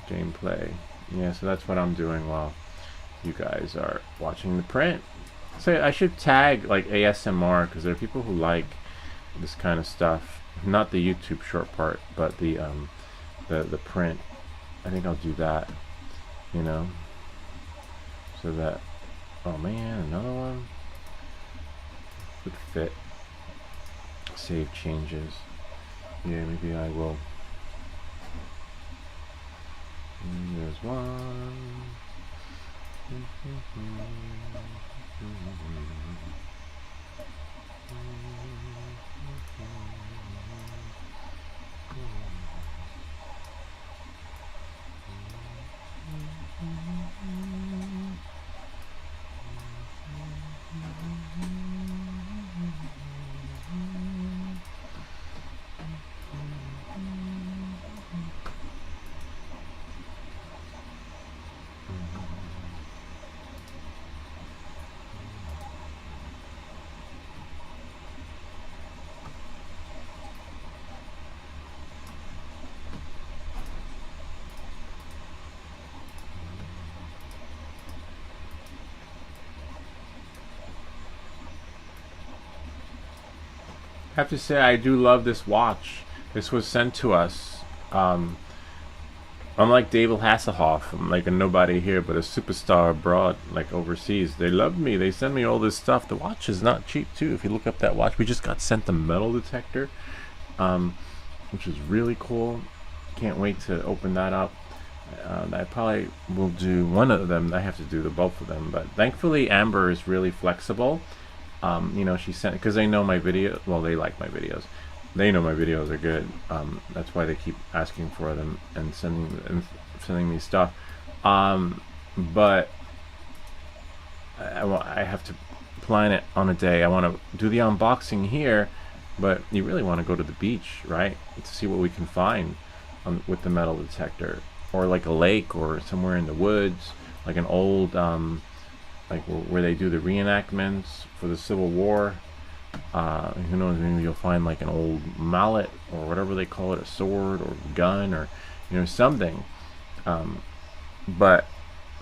S1: gameplay. Yeah, so that's what I'm doing while you guys are watching the print. So I should tag like ASMR because there are people who like this kind of stuff. Not the YouTube short part, but the print. I think I'll do that. You know, so that. Oh man, another one would fit. Save changes. Yeah, maybe I will. There's one. I have to say I do love this watch. This was sent to us. Unlike David Hasselhoff, I'm like a nobody here, but a superstar abroad, like overseas. They love me. They send me all this stuff. The watch is not cheap too. If you look up that watch, we just got sent the metal detector, which is really cool. Can't wait to open that up. I probably will do one of them. I have to do the both of them, but thankfully Amber is really flexible. You know, she sent because they know my video. Well, they like my videos. They know my videos are good. That's why they keep asking for them and sending me stuff. But I have to plan it on a day. I want to do the unboxing here, but you really want to go to the beach, right? To see what we can find with the metal detector, or like a lake, or somewhere in the woods, like an old like where they do the reenactments for the Civil War. Who knows, maybe you'll find like an old mallet or whatever they call it, a sword or gun, or you know, something. But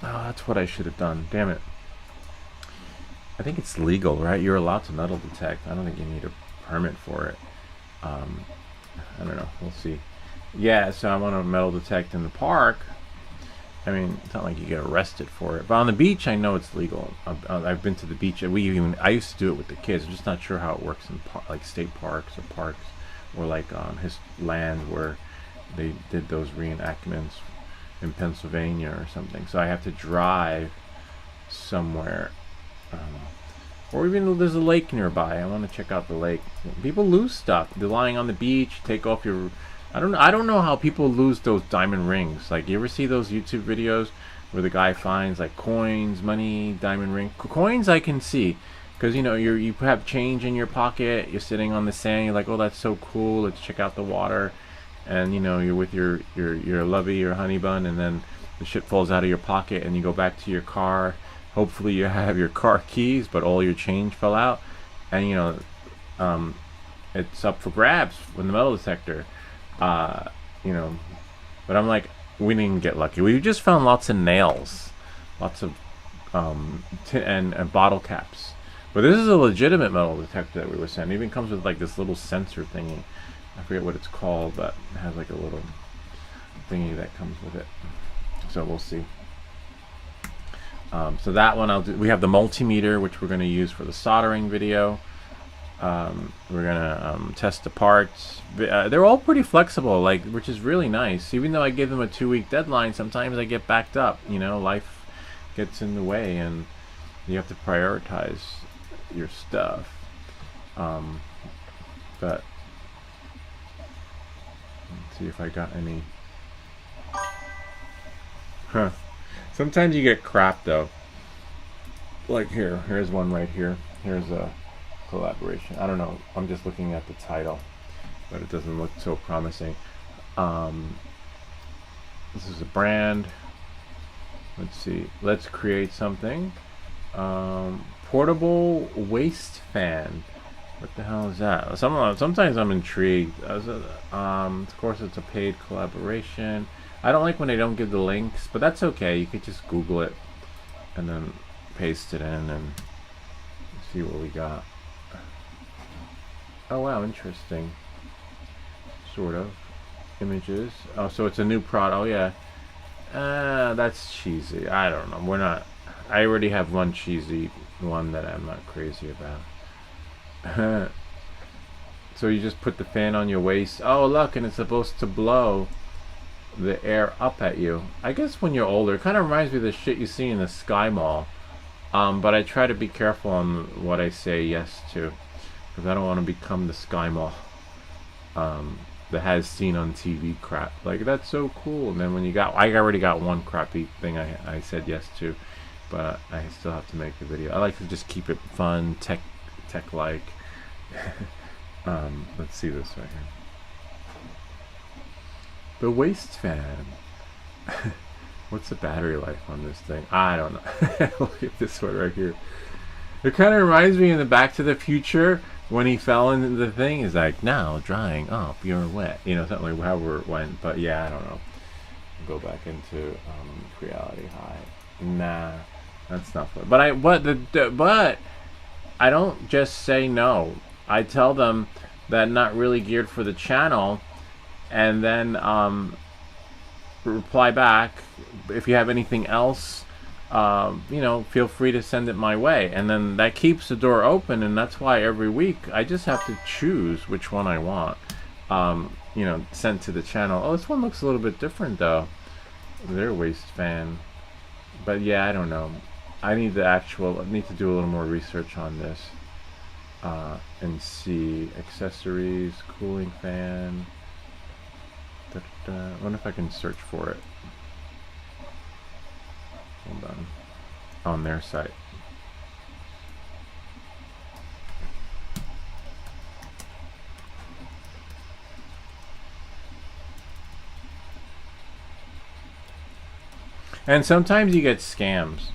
S1: that's what I should have done. Damn it. I think it's legal, right? You're allowed to metal detect. I don't think you need a permit for it. I don't know. We'll see. Yeah, so I want to metal detect in the park. I mean, it's not like you get arrested for it, but on the beach, I know it's legal. I've been to the beach. I used to do it with the kids. I'm just not sure how it works in like state parks or like his land where they did those reenactments in Pennsylvania or something. So I have to drive somewhere, or even there's a lake nearby. I want to check out the lake. People lose stuff. They're lying on the beach. Take off your I don't know how people lose those diamond rings. Like, you ever see those YouTube videos where the guy finds like coins, money, diamond ring? Coins I can see, because you know you have change in your pocket. You're sitting on the sand. You're like, oh, that's so cool. Let's check out the water, and you know you're with your lovey, your honey bun, and then the shit falls out of your pocket, and you go back to your car. Hopefully you have your car keys, but all your change fell out, and you know it's up for grabs with the metal detector. You know, but I'm like, we didn't get lucky. We just found lots of nails, lots of and bottle caps. But this is a legitimate metal detector that we were sent. It even comes with like this little sensor thingy. I forget what it's called, but it has like a little thingy that comes with it. So we'll see. So that one I'll do. We have the multimeter, which we're going to use for the soldering video. We're gonna test the parts. They're all pretty flexible, like, which is really nice. Even though I give them a 2-week deadline, sometimes I get backed up. You know, life gets in the way, and you have to prioritize your stuff. But let's see if I got any. Huh. Sometimes you get crap though. Like here's one right here. Here's a collaboration. I don't know. I'm just looking at the title, but it doesn't look so promising. This is a brand. Let's see. Let's create something. Portable waist fan. What the hell is that? Sometimes I'm intrigued. Of course, it's a paid collaboration. I don't like when they don't give the links, but that's okay. You could just Google it and then paste it in and see what we got. Oh wow, interesting. Sort of. Images. Oh, so it's a new product. Oh yeah. That's cheesy. I don't know. We're not. I already have one cheesy one that I'm not crazy about. So you just put the fan on your waist. Oh look, and it's supposed to blow the air up at you. I guess when you're older, it kind of reminds me of the shit you see in the Sky Mall. But I try to be careful on what I say yes to, because I don't want to become the Sky Mall. That has seen on TV crap. Like, that's so cool. And then when I already got one crappy thing I said yes to, but I still have to make a video. I like to just keep it fun, tech-like. Let's see this right here. The waist fan. What's the battery life on this thing? I don't know. Look at this one right here. It kind of reminds me in the Back to the Future when he fell into the thing. He's like, now drying up, you're wet. You know, something like however it went. But yeah, I don't know. Go back into reality high. Nah, that's not fun. But I don't just say no. I tell them that not really geared for the channel, and then reply back if you have anything else. Feel free to send it my way, and then that keeps the door open. And that's why every week I just have to choose which one I want. Sent to the channel. Oh, this one looks a little bit different though. Their waist fan, but yeah, I don't know. I need to do a little more research on this and see accessories, cooling fan. I wonder if I can search for it. Hold on their site. And sometimes you get scams.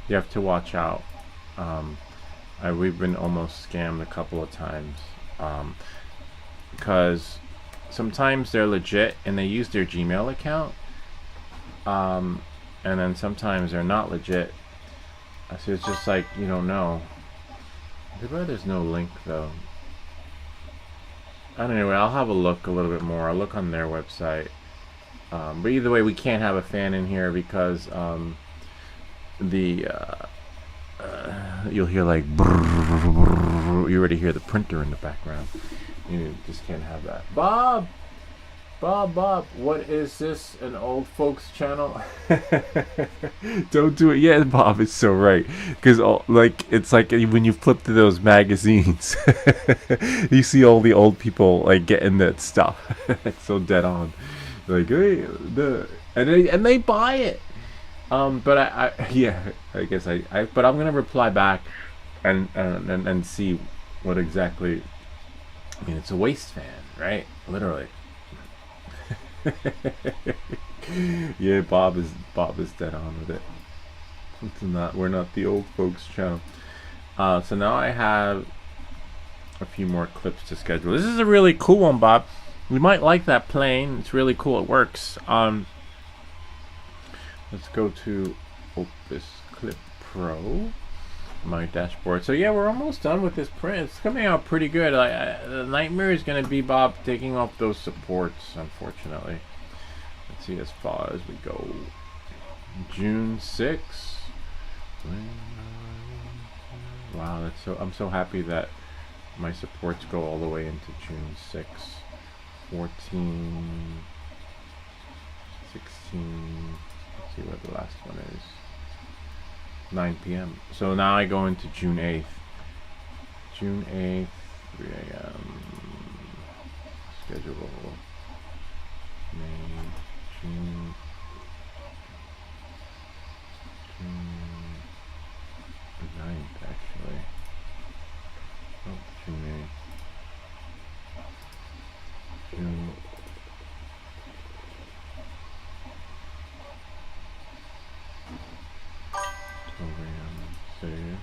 S1: You have to watch out. We've been almost scammed a couple of times. Because sometimes they're legit and they use their Gmail account. And then sometimes they're not legit. So it's just like, you don't know. There's no link though. Anyway, I'll have a look a little bit more. I'll look on their website. But either way, we can't have a fan in here because you'll hear like brrr, you already hear the printer in the background. You just can't have that. Bob, what is this? An old folks channel? Don't do it. Yeah, Bob is so right. Because it's like when you flip through those magazines, you see all the old people like getting that stuff. It's so dead on. Like, hey, and they buy it. But I guess but I'm gonna reply back and see what exactly. I mean, it's a waist fan, right? Literally. Yeah, Bob is dead on with it. We're not the old folks channel. So now I have a few more clips to schedule. This is a really cool one, Bob. You might like that plane. It's really cool. It works. Let's go to Opus Clip Pro, my dashboard. So yeah, we're almost done with this print. It's coming out pretty good. The nightmare is going to be Bob taking off those supports, unfortunately. Let's see as far as we go. June 6th. Wow, I'm so happy that my supports go all the way into June 6th. 14, 16, let's see what the last one is. 9 p.m. So now I go into June 8th. June 8th, 3 a.m. Schedule. May, June 9th, actually. Oh, June 8th. June 12 a.m. Save.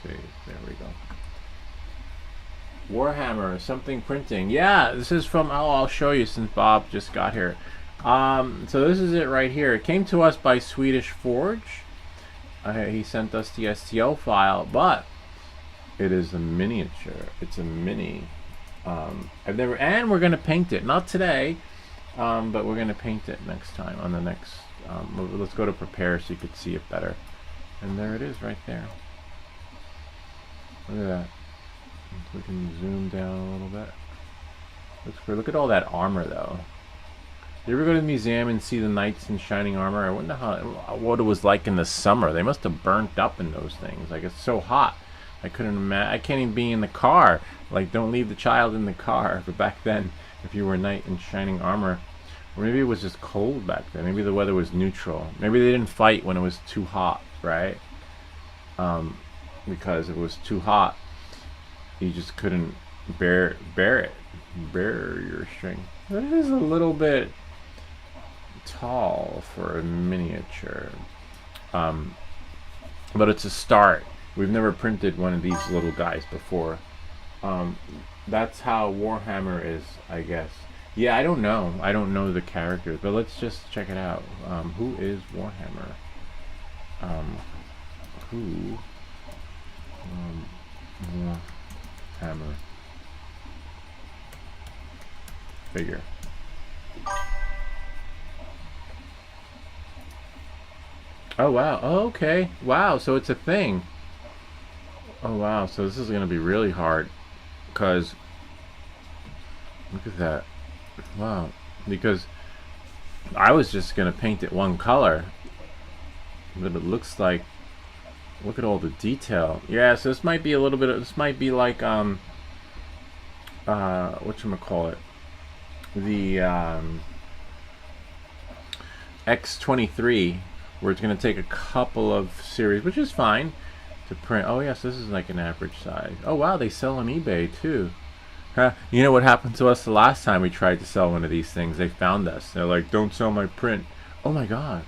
S1: see. There we go. Warhammer, something printing. Yeah, this is from, oh, I'll show you since Bob just got here. So this is it right here. It came to us by Swedish Forge. He sent us the STL file, but it is a miniature. It's a mini. I've never, and we're gonna paint it. Not today, but we're gonna paint it next time on the next. Let's go to prepare so you could see it better. And there it is, right there. Look at that. We can zoom down a little bit. Looks great. Look at all that armor, though. You ever go to the museum and see the knights in shining armor? I wonder what it was like in the summer. They must have burnt up in those things. Like, it's so hot. I couldn't imagine. I can't even be in the car. Like, don't leave the child in the car. But back then, if you were a knight in shining armor, or maybe it was just cold back then. Maybe the weather was neutral. Maybe they didn't fight when it was too hot, right? Because it was too hot. You just couldn't bear your strength. That is a little bit tall for a miniature, but it's a start. We've never printed one of these little guys before. That's how Warhammer is, I guess. Yeah, I don't know the characters, but let's just check it out. Who is Warhammer? Warhammer figure. Oh wow. Oh, okay. Wow, so it's a thing. Oh wow, so this is gonna be really hard, because look at that. Wow. Because I was just gonna paint it one color, but it looks like, look at all the detail. Yeah, so this might be a little bit of, this might be like whatchamacallit, the X23, where it's going to take a couple of series, which is fine, to print. Oh yes, this is like an average size. Oh wow, they sell on eBay too. Huh? You know what happened to us the last time we tried to sell one of these things? They found us. They're like, don't sell my print. Oh my god.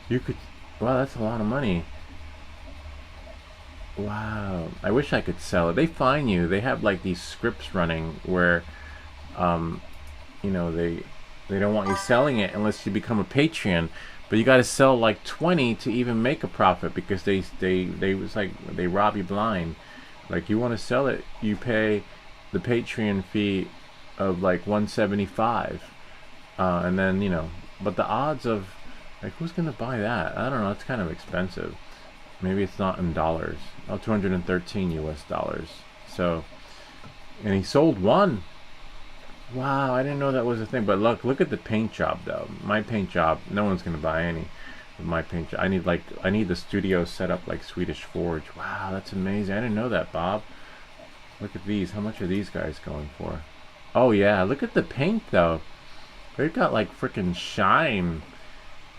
S1: You could, wow, that's a lot of money. Wow, I wish I could sell it. They fine you. They have like these scripts running where you know, they don't want you selling it unless you become a Patreon, but you got to sell like 20 to even make a profit, because they was like, they rob you blind. Like, you want to sell it, you pay the Patreon fee of like $175, and then, you know, but the odds of, like, who's gonna buy that? I don't know. It's kind of expensive. Maybe it's not in dollars. Oh, 213 US dollars. So, and he sold one. Wow, I didn't know that was a thing. But look at the paint job, though. My paint job, no one's gonna buy any of my paint job. I need the studio set up like Swedish Forge. Wow, that's amazing. I didn't know that, Bob. Look at these. How much are these guys going for? Oh yeah, look at the paint though. They've got like freaking shine.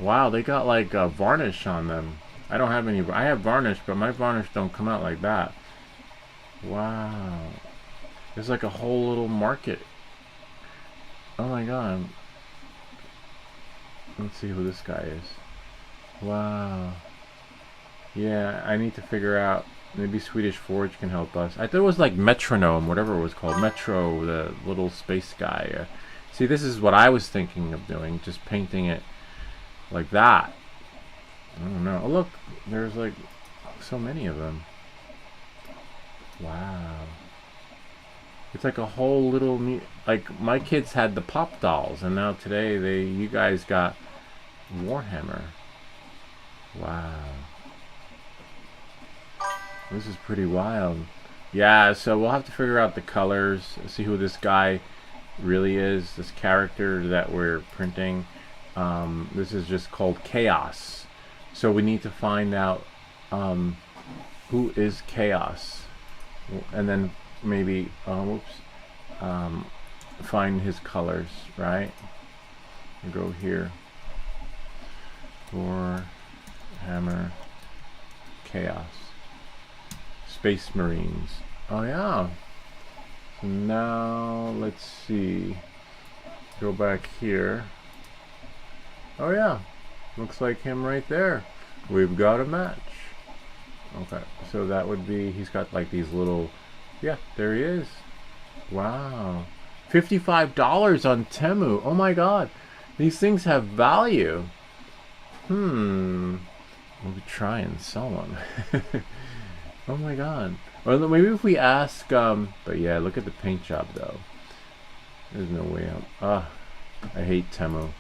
S1: Wow, they got like varnish on them. I don't have any. I have varnish, but my varnish don't come out like that. Wow, there's like a whole little market. Oh my god. Let's see who this guy is. Wow. Yeah, I need to figure out. Maybe Swedish Forge can help us. I thought it was like Metronome, whatever it was called. Metro, the little space guy. See, this is what I was thinking of doing. Just painting it like that. I don't know. Oh, look. There's like so many of them. Wow. It's like a whole little... Like, my kids had the Pop Dolls, and now today you guys got Warhammer. Wow. This is pretty wild. Yeah, so we'll have to figure out the colors, see who this guy really is, this character that we're printing. This is just called Chaos. So we need to find out who is Chaos. And then maybe, find his colors, right? We'll go here. Warhammer Chaos. Space Marines. Oh yeah. So now let's see. Go back here. Oh yeah. Looks like him right there. We've got a match. Okay, so that would be, he's got like these little, yeah, there he is. Wow. $55 on Temu. Oh my god. These things have value. We'll try and sell one. Oh my god. Or maybe if we ask, but yeah, look at the paint job though. There's no way out. I hate Temu.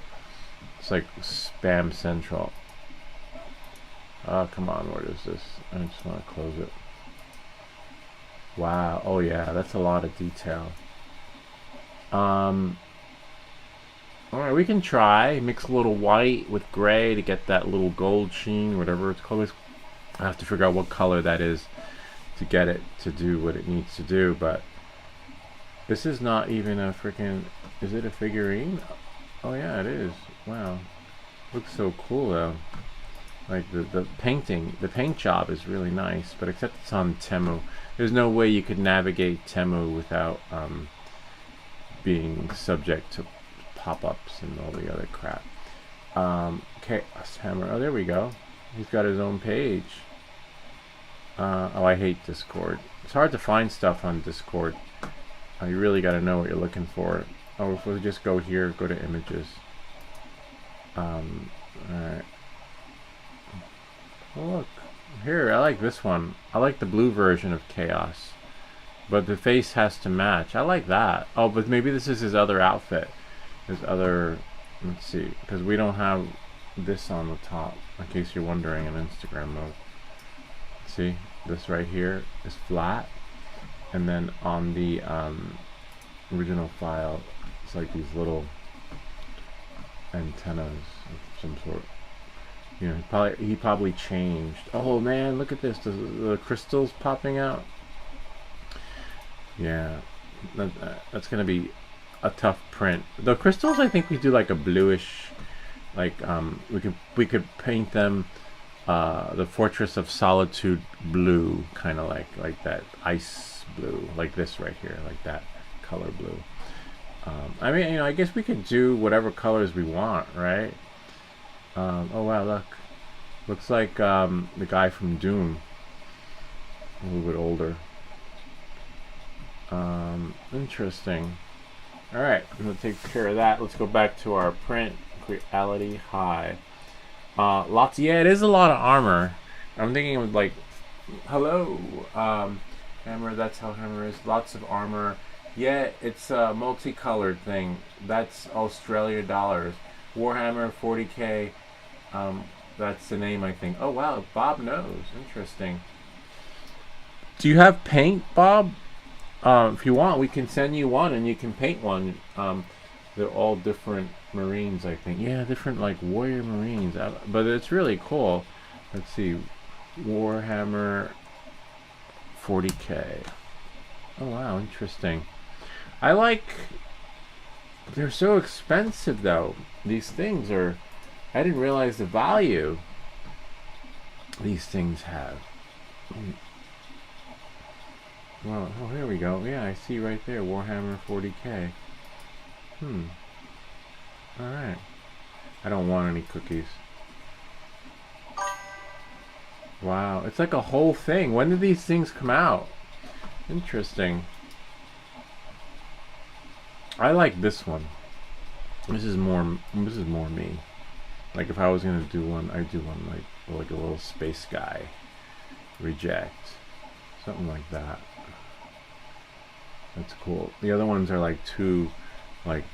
S1: It's like spam central. Come on, what is this? I just want to close it. Wow. Oh yeah, that's a lot of detail. Alright, we can try. Mix a little white with gray to get that little gold sheen, whatever it's called. I have to figure out what color that is to get it to do what it needs to do, but this is not even a freaking... Is it a figurine? Oh yeah, it is. Wow. Looks so cool though. Like the painting, the paint job is really nice, but except it's on Temu. There's no way you could navigate Temu without being subject to pop-ups and all the other crap. Chaos Hammer. Oh, there we go. He's got his own page. Oh, I hate Discord. It's hard to find stuff on Discord. You really got to know what you're looking for. Oh, if we just go here, go to images. Alright. Oh, look. Here, I like this one. I like the blue version of Chaos. But the face has to match. I like that. Oh, but maybe this is his other outfit. His other... Let's see. Because we don't have this on the top. In case you're wondering in Instagram mode. See? This right here is flat. And then on the original file, it's like these little antennas of some sort. You know, he probably changed. Oh man, look at this. The crystals popping out. Yeah, that's gonna be a tough print. The crystals, I think we do like a bluish, like we could paint them the Fortress of Solitude blue, kind of like that ice blue, like this right here, like that color blue. I mean, you know, I guess we could do whatever colors we want, right? Oh wow, look. Looks like the guy from Doom. A little bit older. Interesting. Alright, I'm going to take care of that. Let's go back to our print. Reality high. Lots, yeah, it is a lot of armor. I'm thinking of like, hello, Hammer, that's how Hammer is. Lots of armor. Yeah, it's a multicolored thing. That's Australia dollars. Warhammer 40k. That's the name, I think. Oh wow, Bob knows. Interesting. Do you have paint, Bob? If you want, we can send you one and you can paint one. They're all different Marines, I think. Yeah, different like warrior Marines. But it's really cool. Let's see. Warhammer 40k. Oh wow, interesting. I like... They're so expensive though. These things are... I didn't realize the value these things have. Well, oh, here we go. Yeah, I see right there. Warhammer 40k. Alright. I don't want any cookies. Wow, it's like a whole thing. When did these things come out? Interesting. I like this one. This is more me. Like if I was gonna do one, I'd do one like a little space guy. Reject. Something like that. That's cool. The other ones are like too like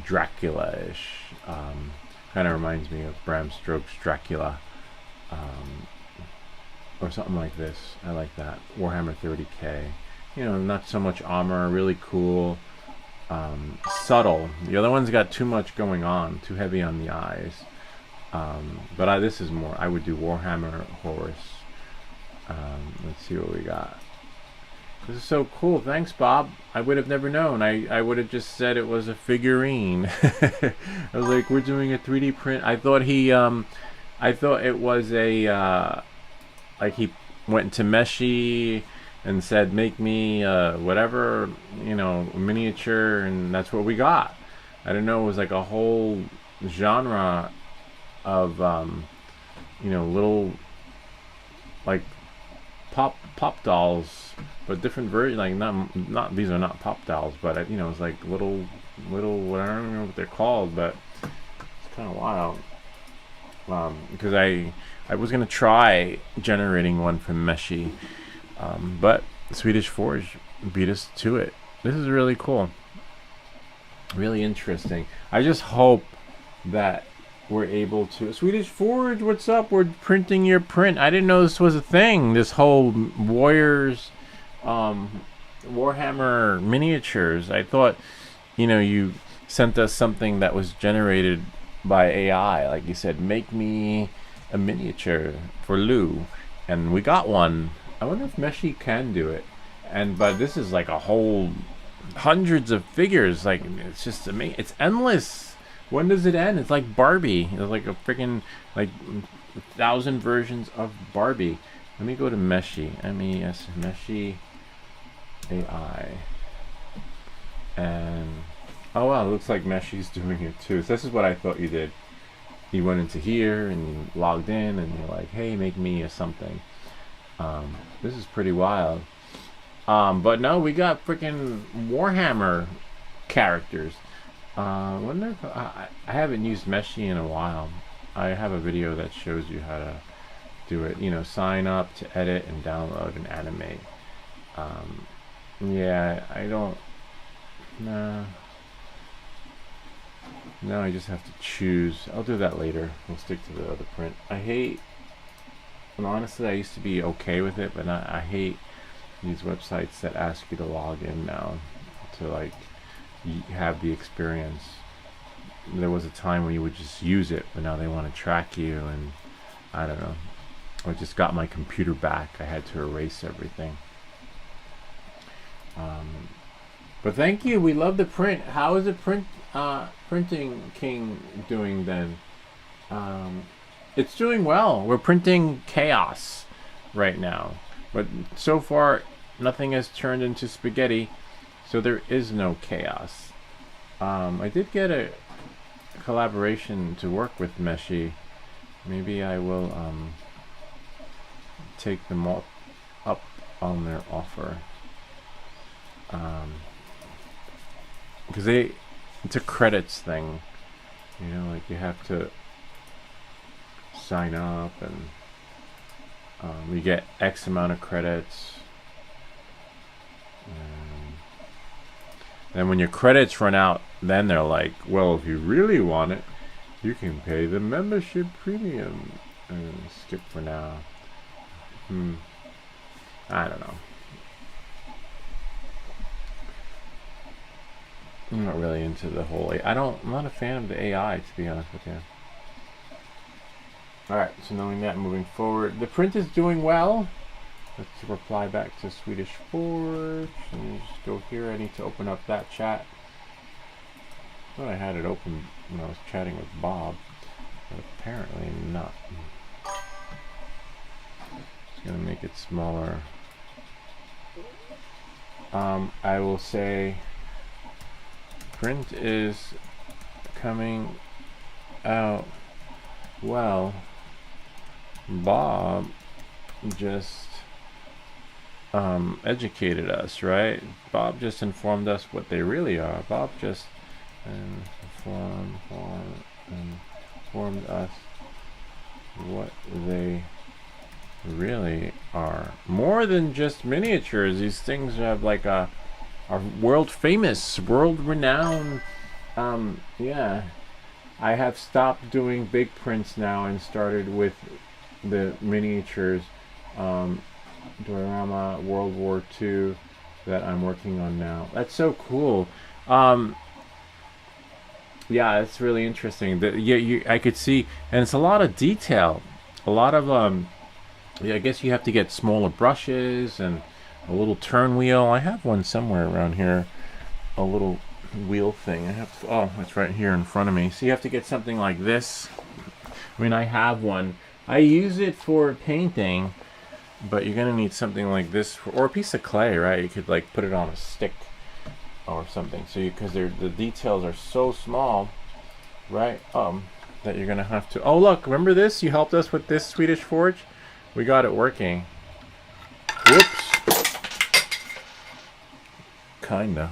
S1: Dracula-ish. Kind of reminds me of Bram Stoker's Dracula. Or something like this. I like that. Warhammer 30k. You know, not so much armor, really cool. Subtle. The other one's got too much going on, too heavy on the eyes. But this is more, I would do Warhammer Horus. Let's see what we got. This is so cool. Thanks, Bob. I would have never known. I would have just said it was a figurine. I was like, we're doing a 3D print. I thought I thought it was a, like he went to Meshi and said, make me whatever, you know, miniature, and that's what we got. I didn't know it was like a whole genre of, you know, little, like, pop dolls, but different version. Like not these are not pop dolls, but you know, it's like little I don't know what they're called, but it's kind of wild. Because I was gonna try generating one from Meshi, but Swedish Forge beat us to it. This is really cool, really interesting. I just hope that we're able to. Swedish Forge, what's up? We're printing your print. I didn't know this was a thing. This whole Warriors, Warhammer miniatures. I thought, you know, you sent us something that was generated by AI. Like you said, make me a miniature for Lou, and we got one. I wonder if Meshi can do it. But this is like a whole hundreds of figures. Like, it's just amazing. It's endless. When does it end? It's like Barbie. It's like a freaking like 1,000 versions of Barbie. Let me go to Meshi. MES Meshi AI. And oh wow, it looks like Meshi's doing it too. So this is what I thought you did. You went into here and you logged in and you're like, hey, make me a something. This is pretty wild. But no, we got freaking Warhammer characters. Wonder if I haven't used Meshi in a while. I have a video that shows you how to do it. You know, sign up to edit and download and animate. Yeah, I don't. No, I just have to choose. I'll do that later. We'll stick to the other print. I hate. And honestly, I used to be okay with it, but I hate these websites that ask you to log in now to like have the experience. There was a time when you would just use it, but now they want to track you, and I don't know. I just got my computer back. I had to erase everything. But thank you. We love the print. How is the printing king doing then? It's doing well. We're printing chaos right now, but so far nothing has turned into spaghetti, so there is no chaos. I did get a collaboration to work with Meshi. Maybe I will take them all up on their offer, because it's a credits thing, you know, like you have to sign up and you get X amount of credits. Then when your credits run out, then they're like, well, if you really want it, you can pay the membership premium. Skip for now. I don't know. I'm not really into the whole. I'm not a fan of the AI, to be honest with you. Alright, so knowing that, moving forward, the print is doing well. Let's reply back to Swedish Forge. And just go here. I need to open up that chat. I thought I had it open when I was chatting with Bob, but apparently not. Just gonna make it smaller. I will say print is coming out well. Bob just educated us, right? Bob just informed us what they really are. Bob just informed us what they really are. More than just miniatures. These things have like are world famous, world renowned. Yeah, I have stopped doing big prints now and started with the miniatures. Diorama World War II that I'm working on now. That's so cool. Yeah, it's really interesting. I could see, and it's a lot of detail. A lot of yeah, I guess you have to get smaller brushes and a little turn wheel. I have one somewhere around here, a little wheel thing. I have to, oh, it's right here in front of me. So you have to get something like this. I mean, I have one. I use it for painting, but you're gonna need something like this, or a piece of clay, right? You could like put it on a stick or something. So because the details are so small, right? That you're gonna have to. Oh look, remember this? You helped us with this, Swedish Forge. We got it working. Kinda.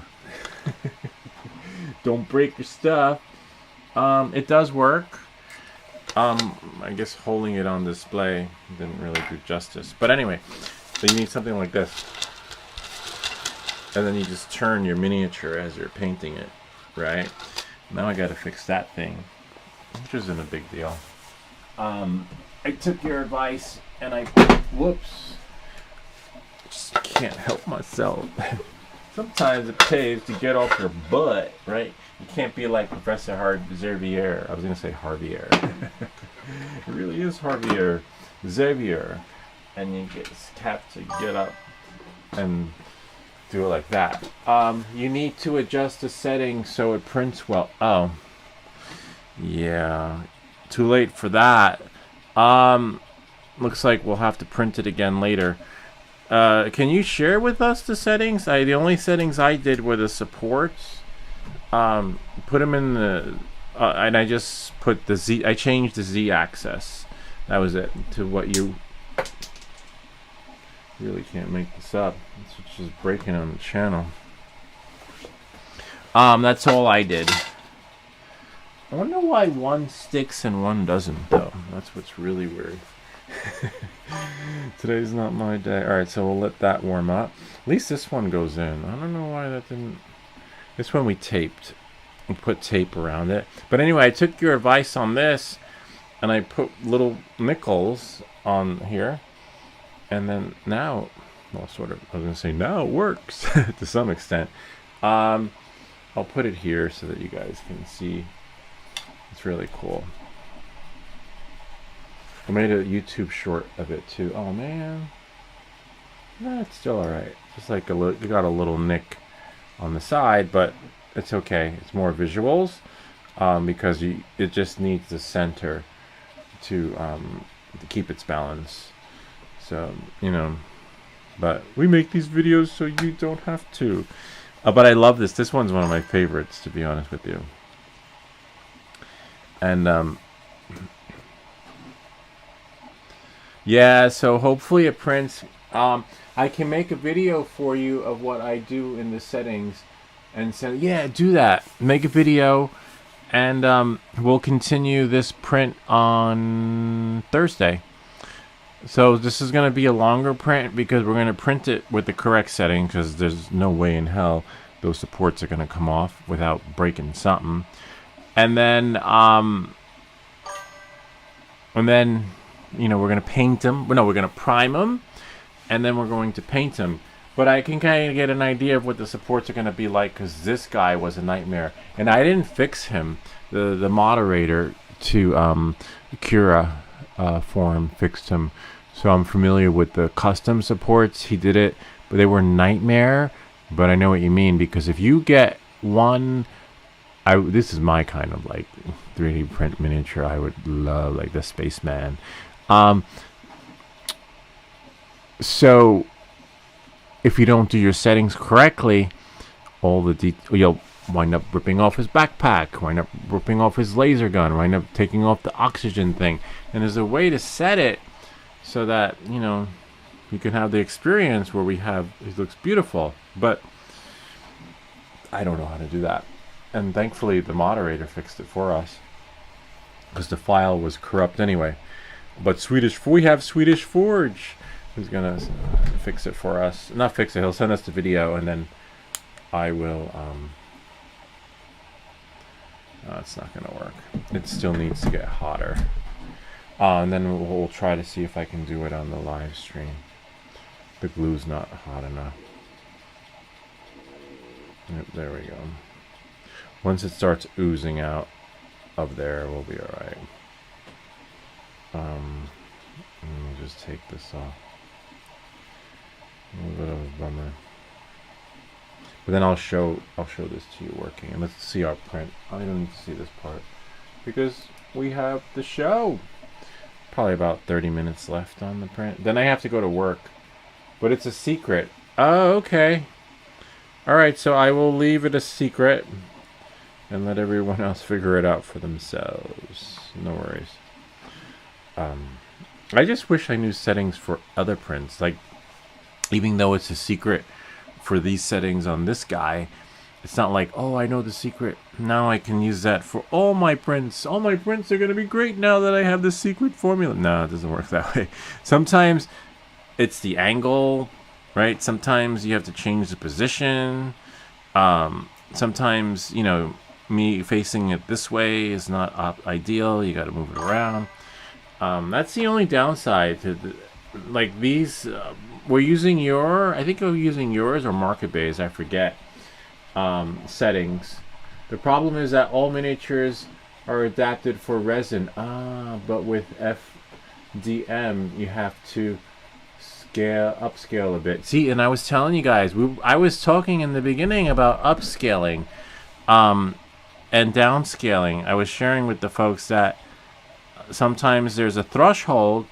S1: Don't break your stuff. It does work. I guess holding it on display didn't really do justice. But anyway, so you need something like this. And then you just turn your miniature as you're painting it, right? Now I gotta fix that thing, which isn't a big deal. I took your advice and whoops. Just can't help myself. Sometimes it pays to get off your butt, right? You can't be like Professor Xavier. I was going to say Harvier. It really is Harvier. Xavier. And you have to get up and do it like that. You need to adjust the settings so it prints well. Oh. Yeah. Too late for that. Looks like we'll have to print it again later. Can you share with us the settings? The only settings I did were the supports. Put them in the, and I just put the Z. I changed the Z axis. That was it to what you really can't make this up. It's just breaking on the channel. That's all I did. I wonder why one sticks and one doesn't, though. That's what's really weird. Today's not my day. Alright, so we'll let that warm up. At least this one goes in. I don't know why that didn't. This one we taped. We put tape around it. But anyway, I took your advice on this and I put little nickels on here. And then now, well, sort of, I was going to say now it works to some extent. I'll put it here so that you guys can see. It's really cool. I made a YouTube short of it too. Oh man, it's still all right. Just like you got a little nick on the side, but it's okay. It's more visuals because it just needs the center to keep its balance. So but we make these videos so you don't have to. But I love this. This one's one of my favorites, to be honest with you. And yeah, so hopefully it prints. I can make a video for you of what I do in the settings and say, yeah, do that. Make a video, and we'll continue this print on Thursday. So this is going to be a longer print because we're going to print it with the correct setting, because there's no way in hell those supports are going to come off without breaking something. And then we're going to paint them. No, we're going to prime them, and then we're going to paint them. But I can kind of get an idea of what the supports are going to be like, because this guy was a nightmare. And I didn't fix him. The moderator to Cura forum fixed him. So I'm familiar with the custom supports. He did it, but they were nightmare. But I know what you mean, because if you get one... this is my kind of like 3D print miniature. I would love like the Spaceman. So if you don't do your settings correctly, you'll wind up ripping off his backpack, wind up ripping off his laser gun, wind up taking off the oxygen thing. And there's a way to set it so that you can have the experience where it looks beautiful. But I don't know how to do that. And thankfully the moderator fixed it for us, because the file was corrupt anyway. But we have Swedish Forge, who's gonna fix it for us. Not fix it, he'll send us the video, and then I will no, it's not gonna work. It still needs to get hotter. And then we'll try to see if I can do it on the live stream. The glue's not hot enough. Yep, there we go. Once it starts oozing out of there, we'll be alright. Let me just take this off. A little bit of a bummer. But then I'll show this to you working. And let's see our print. I don't need to see this part, because we have the show. Probably about 30 minutes left on the print. Then I have to go to work. But it's a secret. Oh, okay. Alright, so I will leave it a secret and let everyone else figure it out for themselves. No worries. I just wish I knew settings for other prints. Like, even though it's a secret for these settings on this guy. It's not like, oh, I know the secret. Now I can use that for all my prints. All my prints are going to be great now that I have the secret formula. No, it doesn't work that way. Sometimes it's the angle, right? Sometimes you have to change the position. Sometimes, you know, me facing it this way is not ideal. You got to move it around. That's the only downside to like these. We're using I think we're using yours or Market Bay's, I forget. Settings. The problem is that all miniatures are adapted for resin. But with FDM you have to upscale a bit. See, and I was telling you guys, I was talking in the beginning about upscaling and downscaling. I was sharing with the folks that sometimes there's a threshold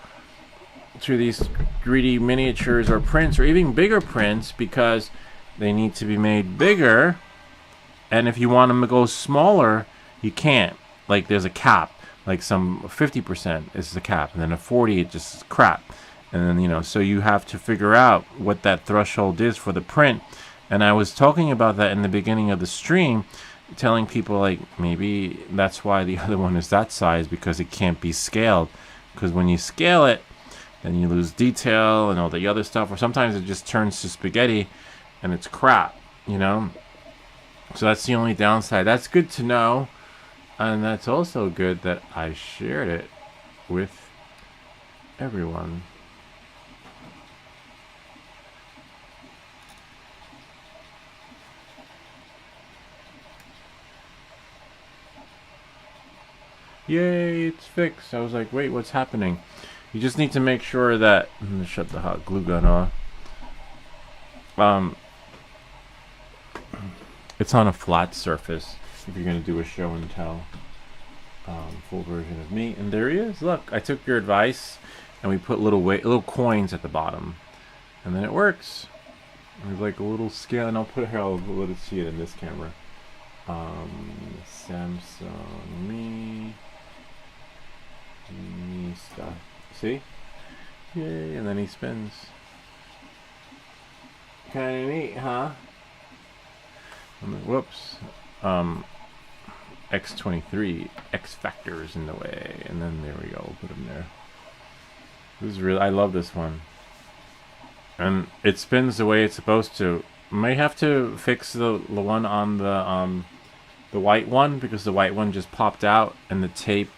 S1: to these 3D miniatures or prints or even bigger prints because they need to be made bigger, and if you want them to go smaller, you can't. Like there's a cap, like some 50% is the cap, and then a 40 it just is crap. And then, you know, so you have to figure out what that threshold is for the print. And I was talking about that in the beginning of the stream, telling people like maybe that's why the other one is that size, because it can't be scaled. Because when you scale it, then you lose detail and all the other stuff, or sometimes it just turns to spaghetti and it's crap, you know. So that's the only downside. That's good to know, and that's also good that I shared it with everyone. Yay, it's fixed. I was like, wait, what's happening? You just need to make sure that, I'm gonna shut the hot glue gun off. It's on a flat surface if you're going to do a show and tell full version of me. And there he is. Look, I took your advice and we put little coins at the bottom, and then it works. There's like a little scale, and I'll put here. I'll let it see it in this camera. Samsung me stuff. See? Yay! And then he spins. Kind of neat, huh? Whoops. X23 X Factor is in the way, and then there we go. We'll put him there. This is really, I love this one, and it spins the way it's supposed to. May have to fix the one on the white one, because the white one just popped out and the tape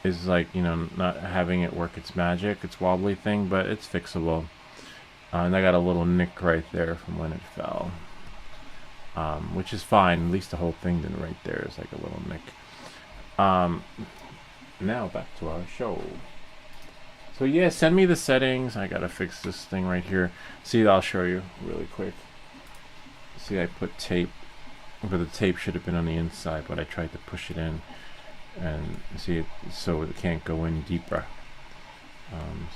S1: is like, you know, not having it work its magic. It's wobbly thing, but it's fixable. And I got a little nick right there from when it fell, which is fine. At least the whole thing didn't right there. It's like a little nick. Now back to our show. So yeah, send me the settings. I gotta fix this thing right here. See, I'll show you really quick. See, I put tape, but the tape should have been on the inside, but I tried to push it in, and see it so it can't go in deeper.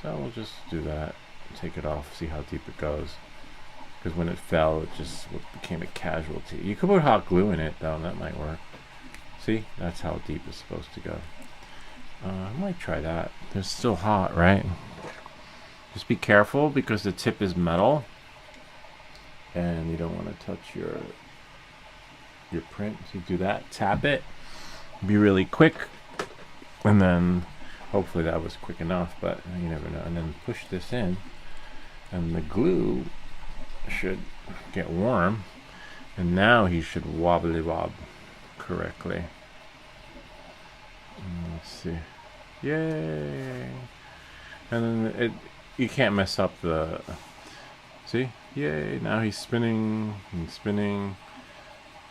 S1: So we'll just do that. Take it off, see how deep it goes, because when it fell it just became a casualty. You could put hot glue in it though, that might work. See, that's how deep it's supposed to go. I might try that. It's still hot, right? Just be careful, because the tip is metal and you don't want to touch your print. So you do that, tap it, be really quick, and then hopefully that was quick enough, but you never know. And then push this in, and the glue should get warm, and now he should wobbly wob correctly. Let's see. Yay! And then you can't mess up the. See? Yay! Now he's spinning and spinning.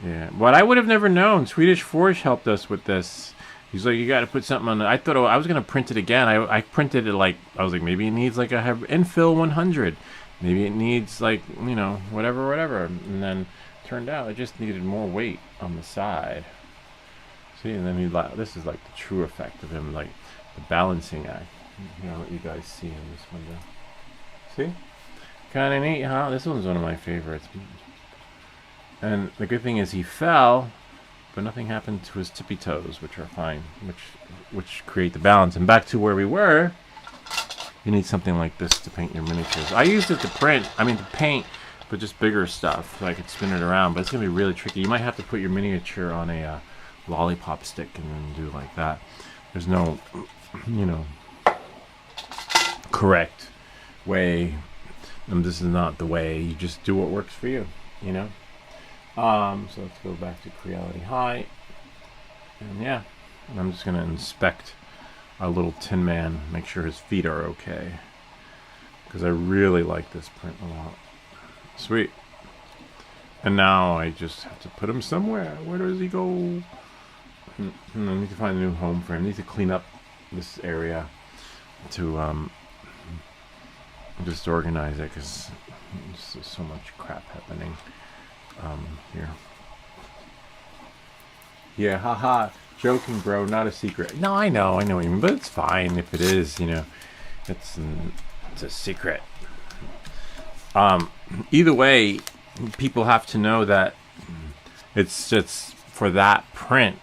S1: Yeah, but I would have never known. Swedish Forge helped us with this. He's like, you got to put something on. I thought I was gonna print it again. I printed it like, I was like, maybe it needs like a infill 100. Maybe it needs like, you know, whatever. And then turned out it just needed more weight on the side. See, and then this is like the true effect of him, like the balancing act. You know what you guys see in this window. See, kind of neat, huh? This one's one of my favorites. And the good thing is he fell, but nothing happened to his tippy toes, which are fine, which create the balance. And back to where we were, you need something like this to paint your miniatures. I used it to paint but just bigger stuff so I could spin it around. But it's gonna be really tricky. You might have to put your miniature on a lollipop stick and then do like that. There's no, you know, correct way. This is not the way. You just do what works for you, you know. So let's go back to Creality High, and yeah, I'm just gonna inspect our little Tin Man, make sure his feet are okay, because I really like this print a lot. Sweet. And now I just have to put him somewhere. Where does he go? I need to find a new home for him. I need to clean up this area to just organize it, because there's so much crap happening here. Yeah, haha. Joking, bro. Not a secret. No, I know what you mean, but it's fine if it is. You know, it's a secret. Either way, people have to know that it's just for that print,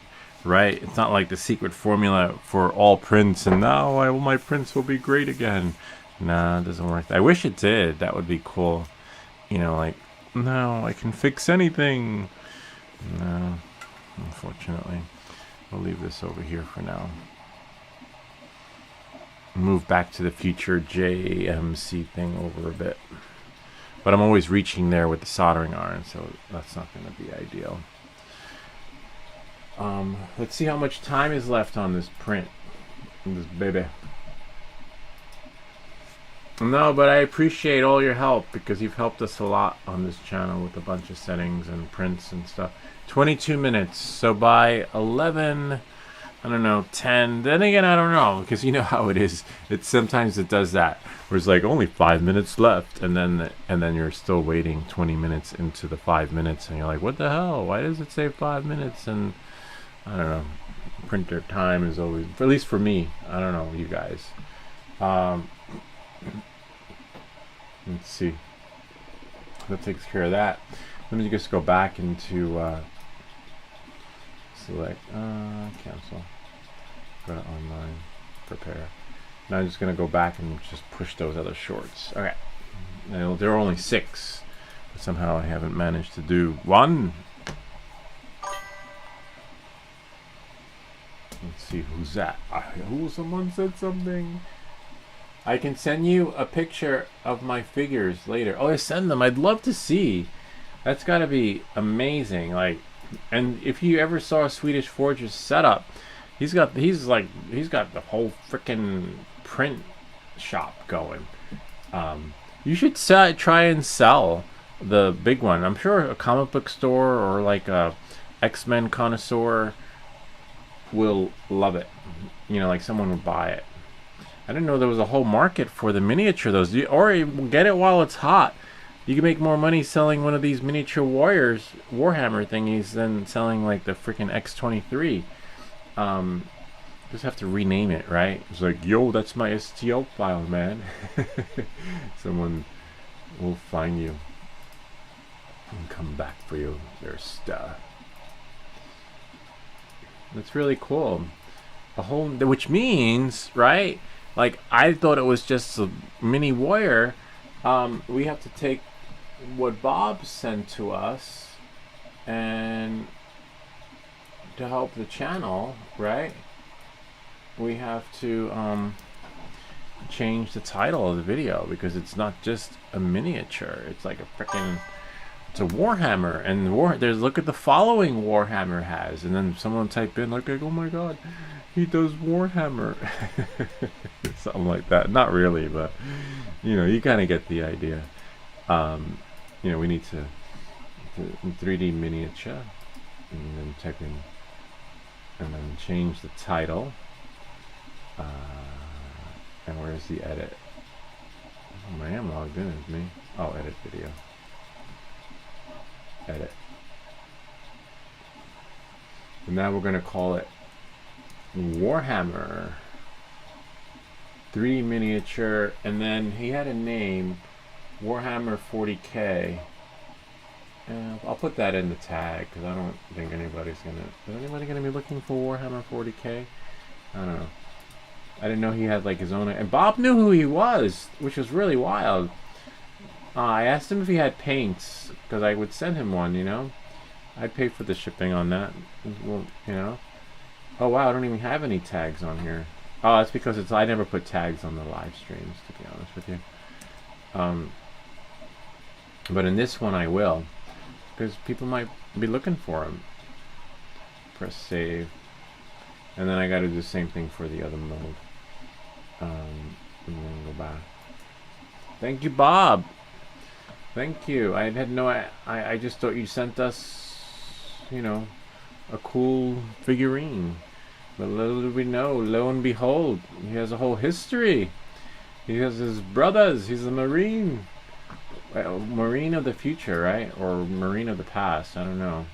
S1: right? It's not like the secret formula for all prints, and now all my prints will be great again. Nah, it doesn't work. I wish it did. That would be cool. You know, like, no, I can fix anything. No, unfortunately. We'll leave this over here for now. Move Back to the Future JMC thing over a bit. But I'm always reaching there with the soldering iron, so that's not going to be ideal. Let's see how much time is left on this print. This baby. No, but I appreciate all your help, because you've helped us a lot on this channel with a bunch of settings and prints and stuff. 22 minutes, so by 11, I don't know, 10, then again, I don't know, because you know how it is. Sometimes it does that, where it's like only 5 minutes left, and then you're still waiting 20 minutes into the 5 minutes, and you're like, what the hell? Why does it say 5 minutes? And I don't know. Printer time is always, at least for me. I don't know, you guys. Let's see. That takes care of that. Let me just go back into select cancel. Go to online, prepare. Now I'm just gonna go back and just push those other shorts. Okay. Now, there are only 6, but somehow I haven't managed to do 1. Let's see who's that. Someone said something. I can send you a picture of my figures later. Oh, I send them. I'd love to see. That's got to be amazing. Like, and if you ever saw Swedish Forge's setup, he's got the whole freaking print shop going. You should try and sell the big one. I'm sure a comic book store or like a X-Men connoisseur will love it. You know, like someone would buy it. I didn't know there was a whole market for the miniature those. Or you get it while it's hot. You can make more money selling one of these miniature warriors, Warhammer thingies, than selling like the freaking X-23. Just have to rename it, right? It's like, yo, that's my STL file, man. Someone will find you and come back for you, their stuff. That's really cool. Which means, right? Like, I thought it was just a mini warrior. We have to take what Bob sent to us and to help the channel, right? We have to change the title of the video, because it's not just a miniature. It's like a freaking, it's a Warhammer, and look at the following Warhammer has, and then someone type in like, oh my god, he does Warhammer. Something like that. Not really, but you know, you kind of get the idea. You know, we need to 3D miniature, and then type in, and then change the title. And where's the edit? Oh, I am logged in as me. Oh, edit video. Edit. And now we're going to call it Warhammer 3D miniature, and then he had a name, Warhammer 40K. I'll put that in the tag, because I don't think anybody's gonna. Is anybody gonna be looking for Warhammer 40K? I don't know. I didn't know he had like his own. And Bob knew who he was, which was really wild. I asked him if he had paints because I would send him one. You know, I'd pay for the shipping on that. Well, you know. Oh wow, I don't even have any tags on here. Oh, that's because I never put tags on the live streams, to be honest with you. But in this one I will, because people might be looking for them. Press save, and then I got to do the same thing for the other mode. And then go back. Thank you, Bob. Thank you. I had no. I just thought you sent us, you know, a cool figurine. But little did we know, lo and behold, he has a whole history. He has his brothers. He's a Marine. Well, Marine of the future, right? Or Marine of the past. I don't know.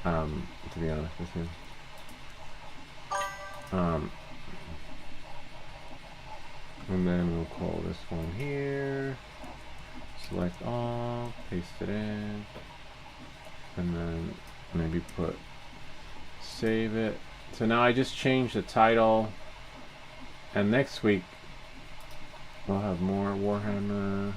S1: To be honest with you. And then we'll call this one here. Select all. Paste it in. And then maybe put save it. So now I just changed the title, and next week we'll have more Warhammer.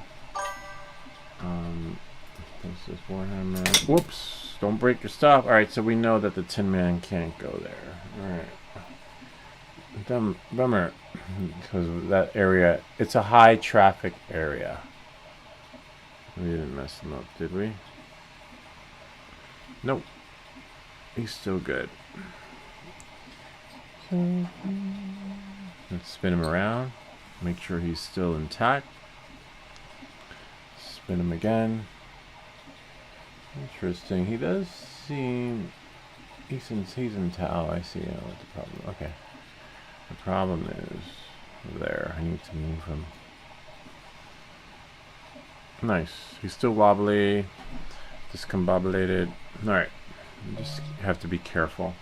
S1: This is Warhammer. Whoops! Don't break your stuff. All right, so we know that the Tin Man can't go there. All right. Bummer, because that area, it's a high traffic area. We didn't mess him up, did we? Nope. He's still good. Let's spin him around. Make sure he's still intact. Spin him again. Interesting. He does seem... He's in Tau. I see what the problem... Okay. The problem is... There. I need to move him. Nice. He's still wobbly. Discombobulated. Alright. You just have to be careful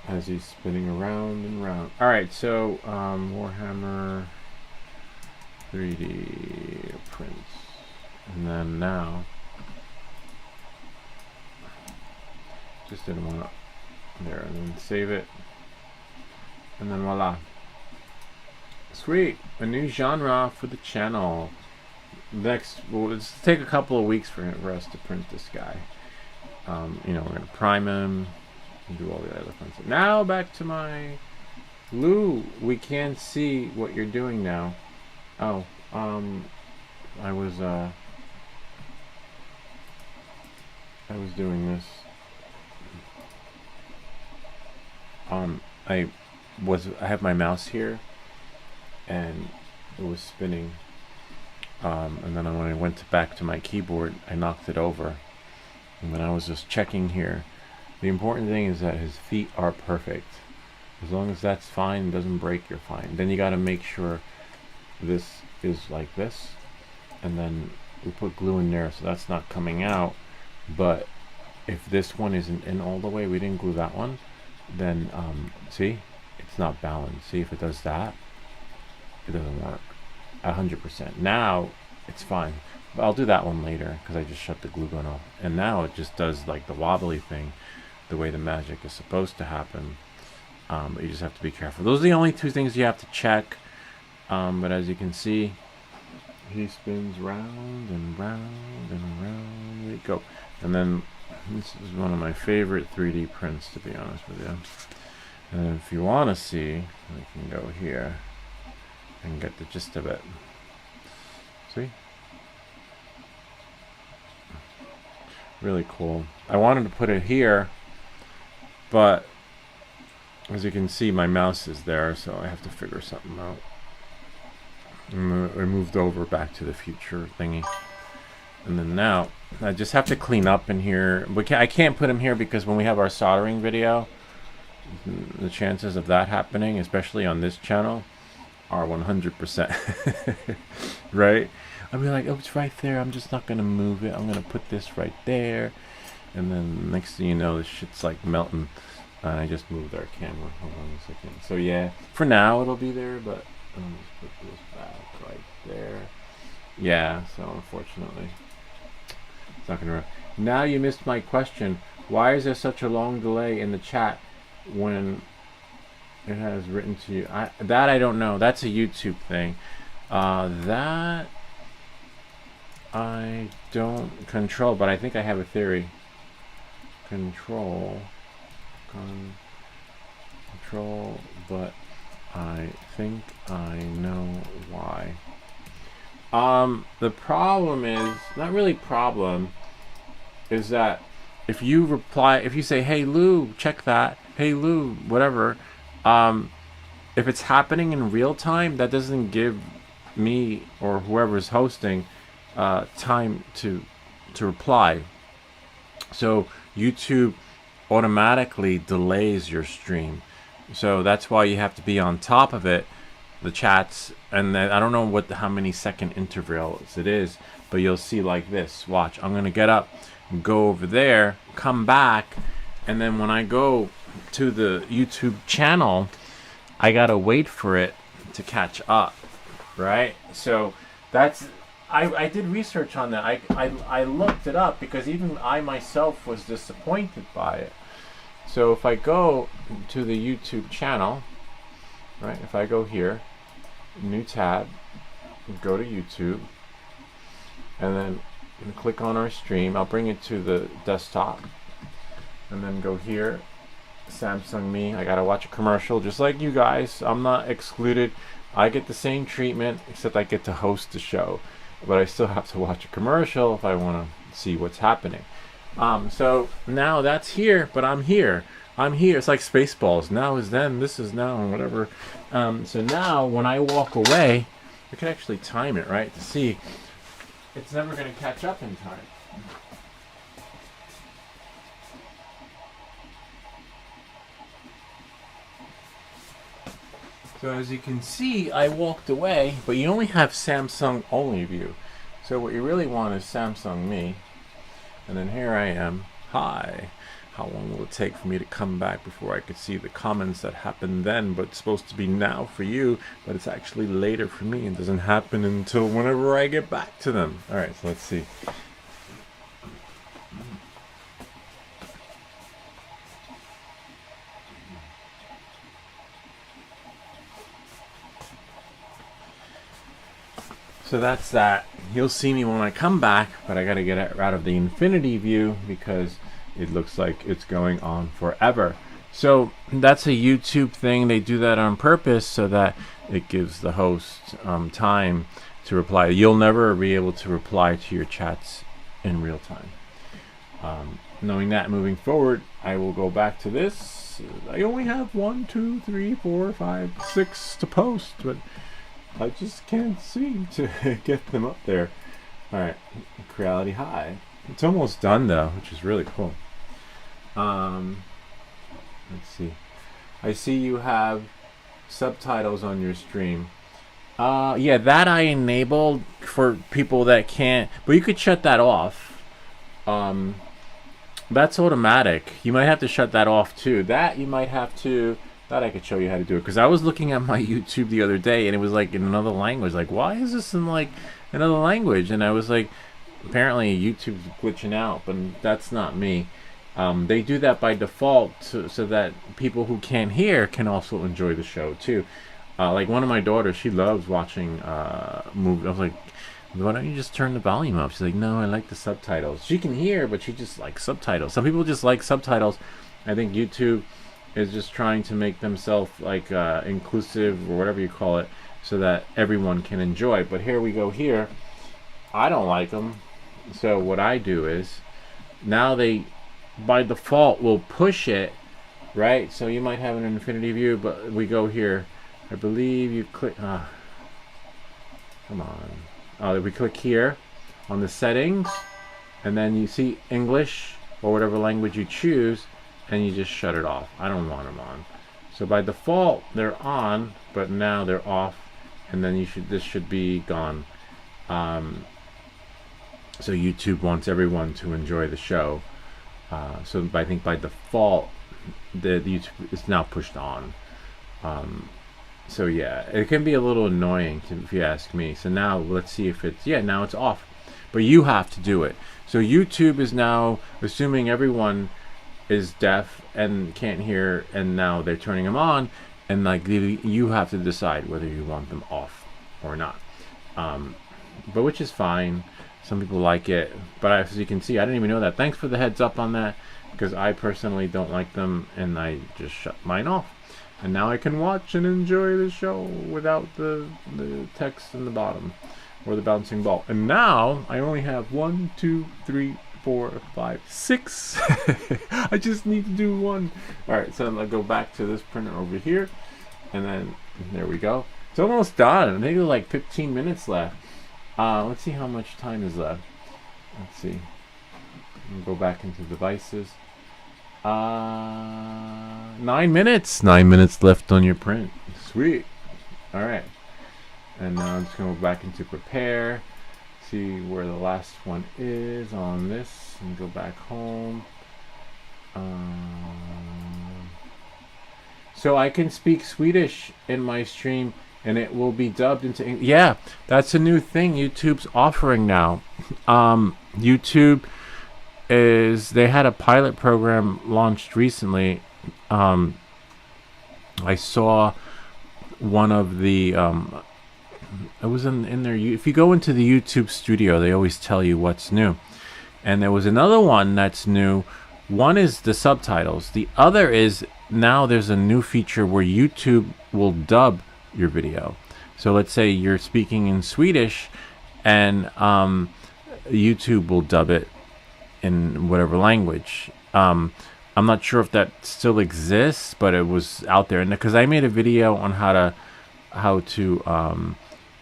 S1: as he's spinning around and around. Alright, so Warhammer 3D prints. And then now just didn't want to there, and then save it, and then voila. Sweet, a new genre for the channel. Next, well, it's take a couple of weeks for us to print this guy. You know, we're gonna prime him and do all the other fun stuff. Now back to my Lou. We can see what you're doing now. Oh, I was doing this. I have my mouse here, and it was spinning. And then when I went back to my keyboard, I knocked it over. And then I was just checking here. The important thing is that his feet are perfect. As long as that's fine, doesn't break, you're fine. Then you got to make sure this is like this, and then we put glue in there so that's not coming out. But if this one isn't in all the way, we didn't glue that one, then see, it's not balanced. See, if it does that, it doesn't work 100%. Now it's fine, but I'll do that one later because I just shut the glue gun off, and now it just does like the wobbly thing the way the magic is supposed to happen. But you just have to be careful. Those are the only two things you have to check. But as you can see, he spins round and round and round. There you go. And then this is one of my favorite 3D prints, to be honest with you. And if you want to see, I can go here and get the gist of it. See? Really cool. I wanted to put it here, but as you can see, my mouse is there, so I have to figure something out. And I moved over back to the future thingy. And then now, I just have to clean up in here. I can't put him here because when we have our soldering video, the chances of that happening, especially on this channel, are 100%. Right? I'll be like, oh, it's right there. I'm just not going to move it. I'm going to put this right there. And then next thing you know, this shit's like melting. And I just moved our camera. Hold on a second. So yeah, for now it'll be there, but I'll just put this back right there. Yeah, so unfortunately, it's not gonna run. Now you missed my question. Why is there such a long delay in the chat when it has written to you? That I don't know. That's a YouTube thing. That I don't control, but I think I have a theory. Control, but I think I know why. The problem is, not really problem, is that if you reply, if you say, hey Lou, check that, hey Lou, whatever, if it's happening in real time, that doesn't give me or whoever's hosting time to reply. So YouTube automatically delays your stream. So that's why you have to be on top of it, the chats, and then I don't know how many second intervals it is, but you'll see like this. Watch, I'm gonna get up, go over there, come back, and then when I go to the YouTube channel, I gotta wait for it to catch up, right? So that's I did research on that. I looked it up because even I myself was disappointed by it. So if I go to the YouTube channel, right? If I go here, new tab, go to YouTube, and then click on our stream. I'll bring it to the desktop, and then go here, Samsung Me. I gotta watch a commercial just like you guys. I'm not excluded. I get the same treatment, except I get to host the show, but I still have to watch a commercial if I want to see what's happening. So now that's here, but I'm here. It's like Spaceballs. Now is then, this is now, and whatever. So now when I walk away, I can actually time it, right, to see it's never going to catch up in time. So as you can see, I walked away, but you only have Samsung only view. So what you really want is Samsung Me. And then here I am. Hi. How long will it take for me to come back before I could see the comments that happened then, but it's supposed to be now for you, but it's actually later for me and doesn't happen until whenever I get back to them. All right, so let's see. So that's that. You'll see me when I come back, but I gotta get out of the infinity view because it looks like it's going on forever. So that's a YouTube thing. They do that on purpose so that it gives the host time to reply. You'll never be able to reply to your chats in real time. Knowing that, moving forward, I will go back to this. I only have 1, 2, 3, 4, 5, 6 to post, but I just can't seem to get them up there. Alright, Creality High. It's almost done though, which is really cool. Let's see. I see you have subtitles on your stream. Yeah, that I enabled for people that can't, but you could shut that off. That's automatic. You might have to shut that off too. That you might have to. That I could show you how to do it, because I was looking at my YouTube the other day and it was like in another language. Like, why is this in like another language? And I was like, apparently YouTube's glitching out, but that's not me. They do that by default so that people who can't hear can also enjoy the show too. Like one of my daughters, she loves watching movies. I was like, why don't you just turn the volume up? She's like, no, I like the subtitles. She can hear, but she just likes subtitles. Some people just like subtitles. I think YouTube is just trying to make themselves like inclusive or whatever you call it, so that everyone can enjoy. But here we go here. I don't like them. So what I do is, now they by default will push it, right? So you might have an infinity view, but we go here. I believe you click, come on. We click here on the settings, and then you see English or whatever language you choose, and you just shut it off. I don't want them on. So by default they're on, but now they're off, and then this should be gone. So YouTube wants everyone to enjoy the show. So I think by default the YouTube is now pushed on. So yeah, it can be a little annoying if you ask me. So now let's see if it's, yeah, now it's off, but you have to do it. So YouTube is now assuming everyone is deaf and can't hear, and now they're turning them on, and like you have to decide whether you want them off or not. But which is fine. Some people like it, but as you can see, I didn't even know that. Thanks for the heads up on that, because I personally don't like them, and I just shut mine off. And now I can watch and enjoy the show without the text in the bottom or the bouncing ball. And now I only have 1, 2, 3, 4, 5, 6. I just need to do one. All right, so I'll go back to this printer over here, and then there we go. It's almost done. I think there's like 15 minutes left. Let's see how much time is left. Let's see. Go back into devices. 9 minutes. 9 minutes left on your print. Sweet. All right. And now I'm just going to go back into prepare. See where the last one is on this. And go back home. So I can speak Swedish in my stream, and it will be dubbed into English. Yeah, that's a new thing YouTube's offering now. YouTube they had a pilot program launched recently. I saw one of the it was in their, if you go into the YouTube studio, they always tell you what's new. And there was another one that's new. One is the subtitles. The other is now there's a new feature where YouTube will dub your video. So let's say you're speaking in Swedish, and YouTube will dub it in whatever language. I'm not sure if that still exists, but it was out there. And because I made a video on how to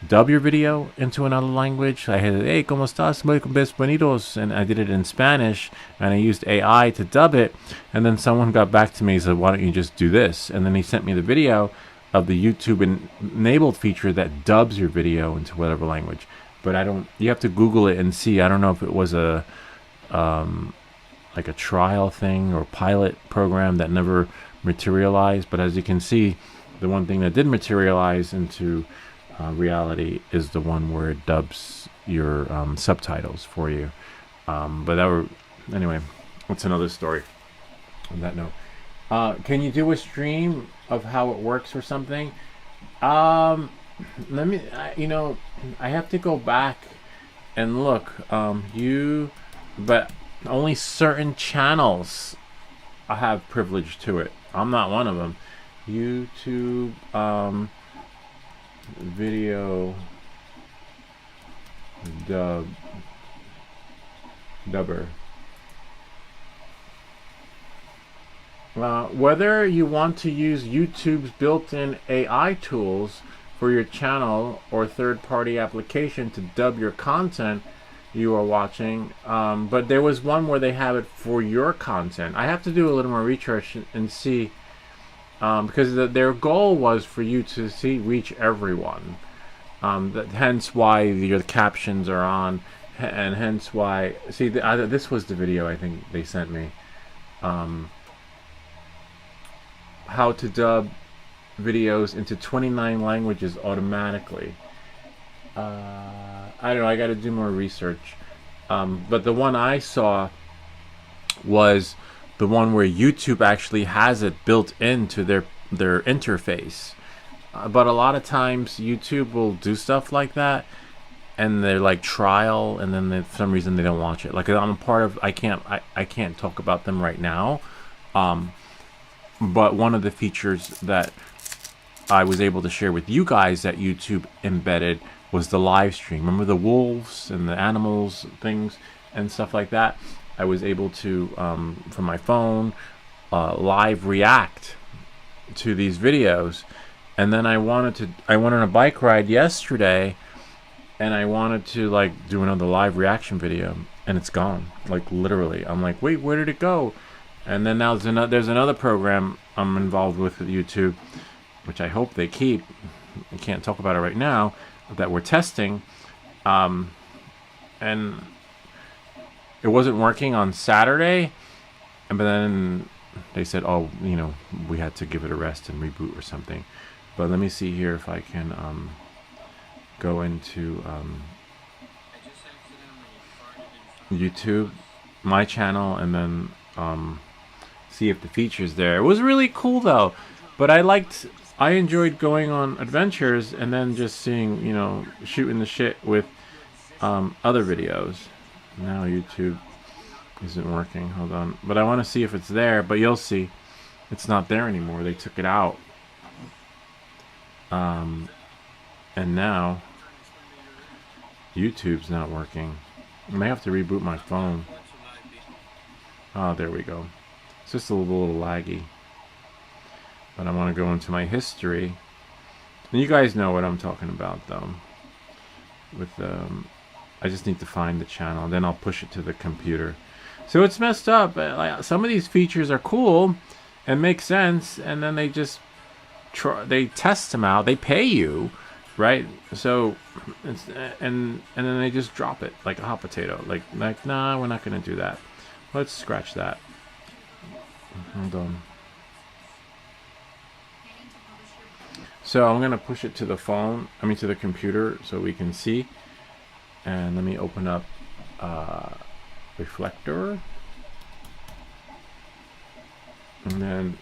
S1: dub your video into another language. I had, hey, ¿cómo estás? Muy bienvenidos. And I did it in Spanish, and I used AI to dub it. And then someone got back to me and said, why don't you just do this? And then he sent me the video of the YouTube enabled feature that dubs your video into whatever language. But you have to Google it and see. I don't know if it was like a trial thing or pilot program that never materialized. But as you can see, the one thing that did materialize into reality is the one where it dubs your subtitles for you. Anyway, that's another story on that note. Can you do a stream of how it works or something? I have to go back and look. But only certain channels have privilege to it. I'm not one of them. YouTube video dubber. Whether you want to use YouTube's built-in AI tools for your channel or third-party application to dub your content you are watching, but there was one where they have it for your content. I have to do a little more research and see, because their goal was for you to reach everyone. Hence why your captions are on, and hence why. See, this was the video I think they sent me. How to dub videos into 29 languages automatically. I don't know, I got to do more research. But the one I saw was the one where YouTube actually has it built into their interface. But a lot of times YouTube will do stuff like that, and they're like trial, and then for some reason they don't watch it. Like I'm a part of, I can't talk about them right now. But one of the features that I was able to share with you guys that YouTube embedded was the live stream. Remember the wolves and the animals things and stuff like that? I was able to, from my phone, live react to these videos. And then I went on a bike ride yesterday, and I wanted to like do another live reaction video, and it's gone. Like literally, I'm like, wait, where did it go? And then now there's another program I'm involved with YouTube, which I hope they keep. I can't talk about it right now, that we're testing. And it wasn't working on Saturday, but then they said, oh, we had to give it a rest and reboot or something. But let me see here if I can go into YouTube, my channel, and then see if the feature's there. It was really cool though, but I enjoyed going on adventures and then just seeing, shooting the shit with other videos. Now YouTube isn't working. Hold on. But I want to see if it's there. But you'll see it's not there anymore. They took it out. And now YouTube's not working. I may have to reboot my phone. Oh, there we go. It's just a little laggy. But I want to go into my history. And you guys know what I'm talking about, though. With I just need to find the channel, and then I'll push it to the computer. So it's messed up. Like, some of these features are cool and make sense, and then they just they test them out. They pay you, right? So it's, and then they just drop it like a hot potato. Like nah, we're not gonna do that. Let's scratch that. Hold on. So I'm gonna push it to the phone. I mean to the computer, so we can see. And let me open up Reflector, and then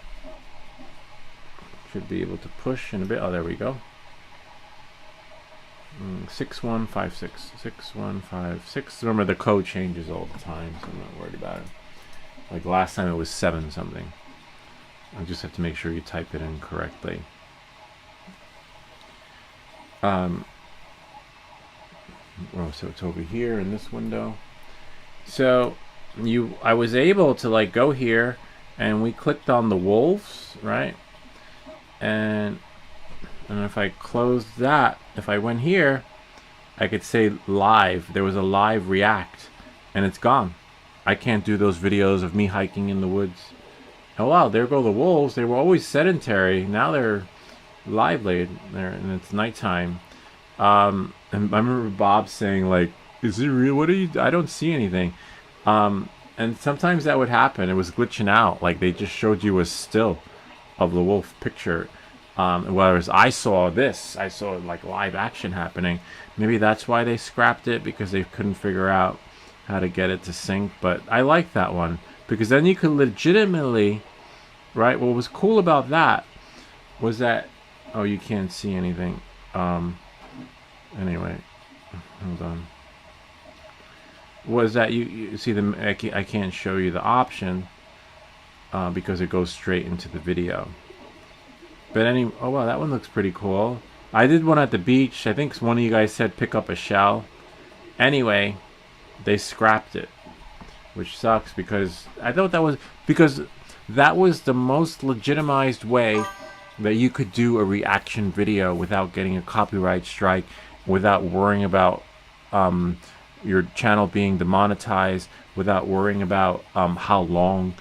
S1: should be able to push in a bit. Oh, there we go. 6156 6156. Remember, the code changes all the time, so I'm not worried about it. Like last time it was 7 something. I just have to make sure you type it in correctly. Oh, so it's over here in this window. So I was able to like go here, and we clicked on the wolves, right? And if I closed that, if I went here, I could say live. There was a live react, and it's gone. I can't do those videos of me hiking in the woods. Oh wow, there go the wolves. They were always sedentary. Now they're lively. And it's nighttime. And I remember Bob saying, like, is it real? What are you? I don't see anything. And sometimes that would happen. It was glitching out. Like, they just showed you a still of the wolf picture. Whereas I saw this. I saw, like, live action happening. Maybe that's why they scrapped it, because they couldn't figure out how to get it to sync. But I like that one, because then you could legitimately, right? What was cool about that was that, oh, you can't see anything. Anyway, hold on. Was that you see the I can't show you the option because it goes straight into the video. But oh wow, that one looks pretty cool. I did one at the beach. I think one of you guys said pick up a shell. Anyway, they scrapped it, which sucks, because I thought that was the most legitimized way that you could do a reaction video without getting a copyright strike, without worrying about your channel being demonetized, without worrying about how long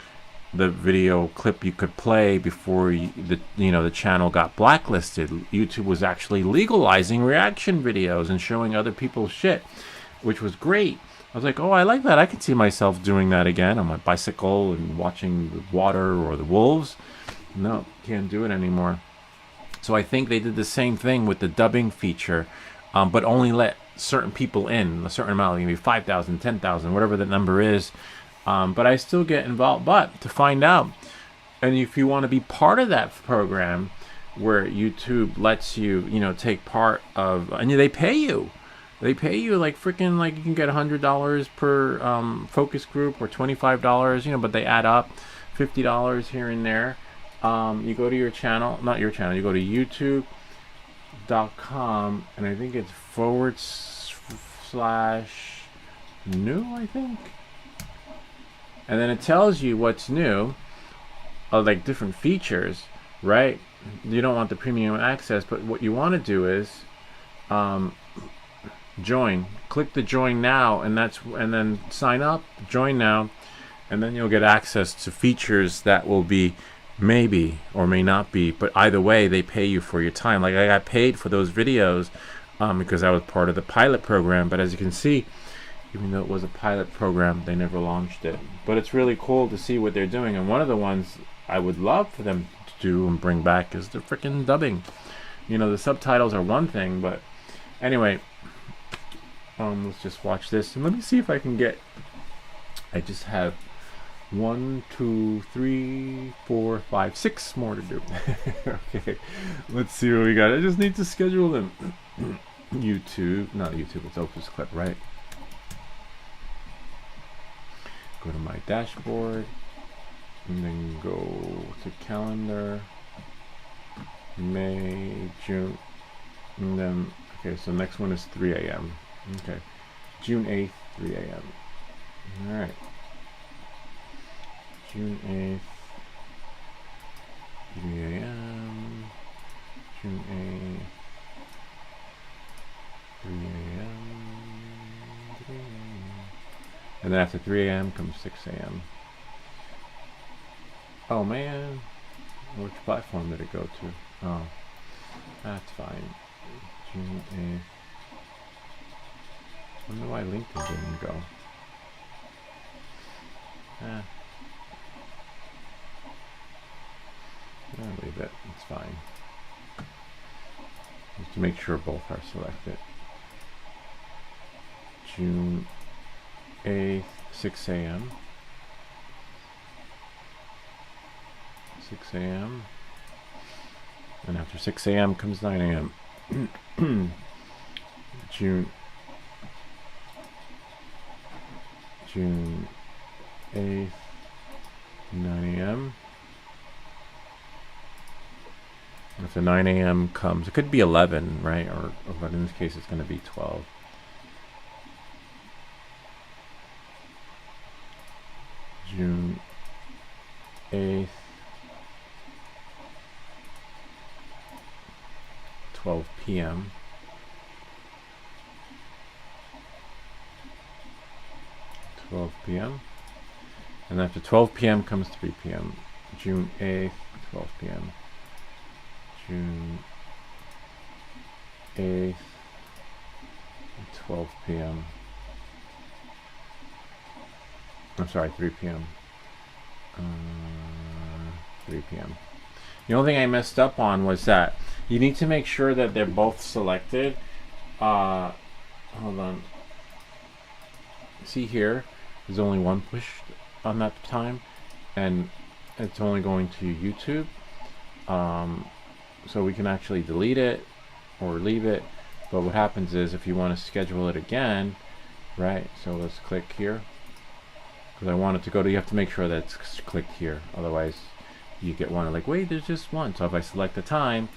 S1: the video clip you could play before the channel got blacklisted. YouTube was actually legalizing reaction videos and showing other people's shit, which was great. I was like, oh, I like that. I could see myself doing that again on my bicycle and watching the water or the wolves. No, can't do it anymore. So I think they did the same thing with the dubbing feature, but only let certain people in, a certain amount, maybe 5,000, 10,000, whatever the number is. But I still get involved. But to find out, and if you want to be part of that program where YouTube lets you, take part of, and they pay you. They pay you like freaking, like you can get $100 per focus group, or $25, but they add up, $50 here and there. You go to your channel, not your channel, you go to youtube.com, and I think it's /new, I think. And then it tells you what's new, like different features, right? You don't want the premium access, but what you want to do is join. Click the join now, and then sign up, join now, and then you'll get access to features that will be maybe or may not be, but either way they pay you for your time. Like I got paid for those videos because I was part of the pilot program, but as you can see, even though it was a pilot program, they never launched it. But it's really cool to see what they're doing, and one of the ones I would love for them to do and bring back is the freaking dubbing. The subtitles are one thing, but anyway, let's just watch this, and let me see if I can get, I just have 1, 2, 3, 4, 5, 6 more to do. Okay, let's see what we got. I just need to schedule them. YouTube, not YouTube, it's Opus Clip, right? Go to my dashboard, and then go to calendar, May, June, and then, okay, so next one is 3 a.m. Okay, June 8th, 3 a.m. All right, June 8th, 3 a.m., June 8th, 3 a.m., 3 a.m. And then after 3 a.m. comes 6 a.m. Oh man, which platform did it go to? Oh, that's fine. June 8th. I wonder why LinkedIn didn't go. I'll leave it, it's fine. Just to make sure both are selected. June 8th, 6 a.m. 6 a.m. And after 6 a.m. comes 9 a.m. June 8th, 9 a.m. After 9 a.m. comes, it could be 11, right? Or but in this case, it's going to be 12. June 8th, 12 p.m. And after 12 p.m. comes 3 p.m. June 8th, 12 p.m. June 8th, 12 p.m. I'm sorry, 3 p.m. 3 p.m. The only thing I messed up on was that you need to make sure that they're both selected. Hold on. See here, there's only one push on that time, and it's only going to YouTube. So we can actually delete it or leave it. But what happens is if you want to schedule it again, right? So let's click here. Because I want it to go to, you have to make sure that it's clicked here. Otherwise, you get one like, wait, there's just one. So if I select the time,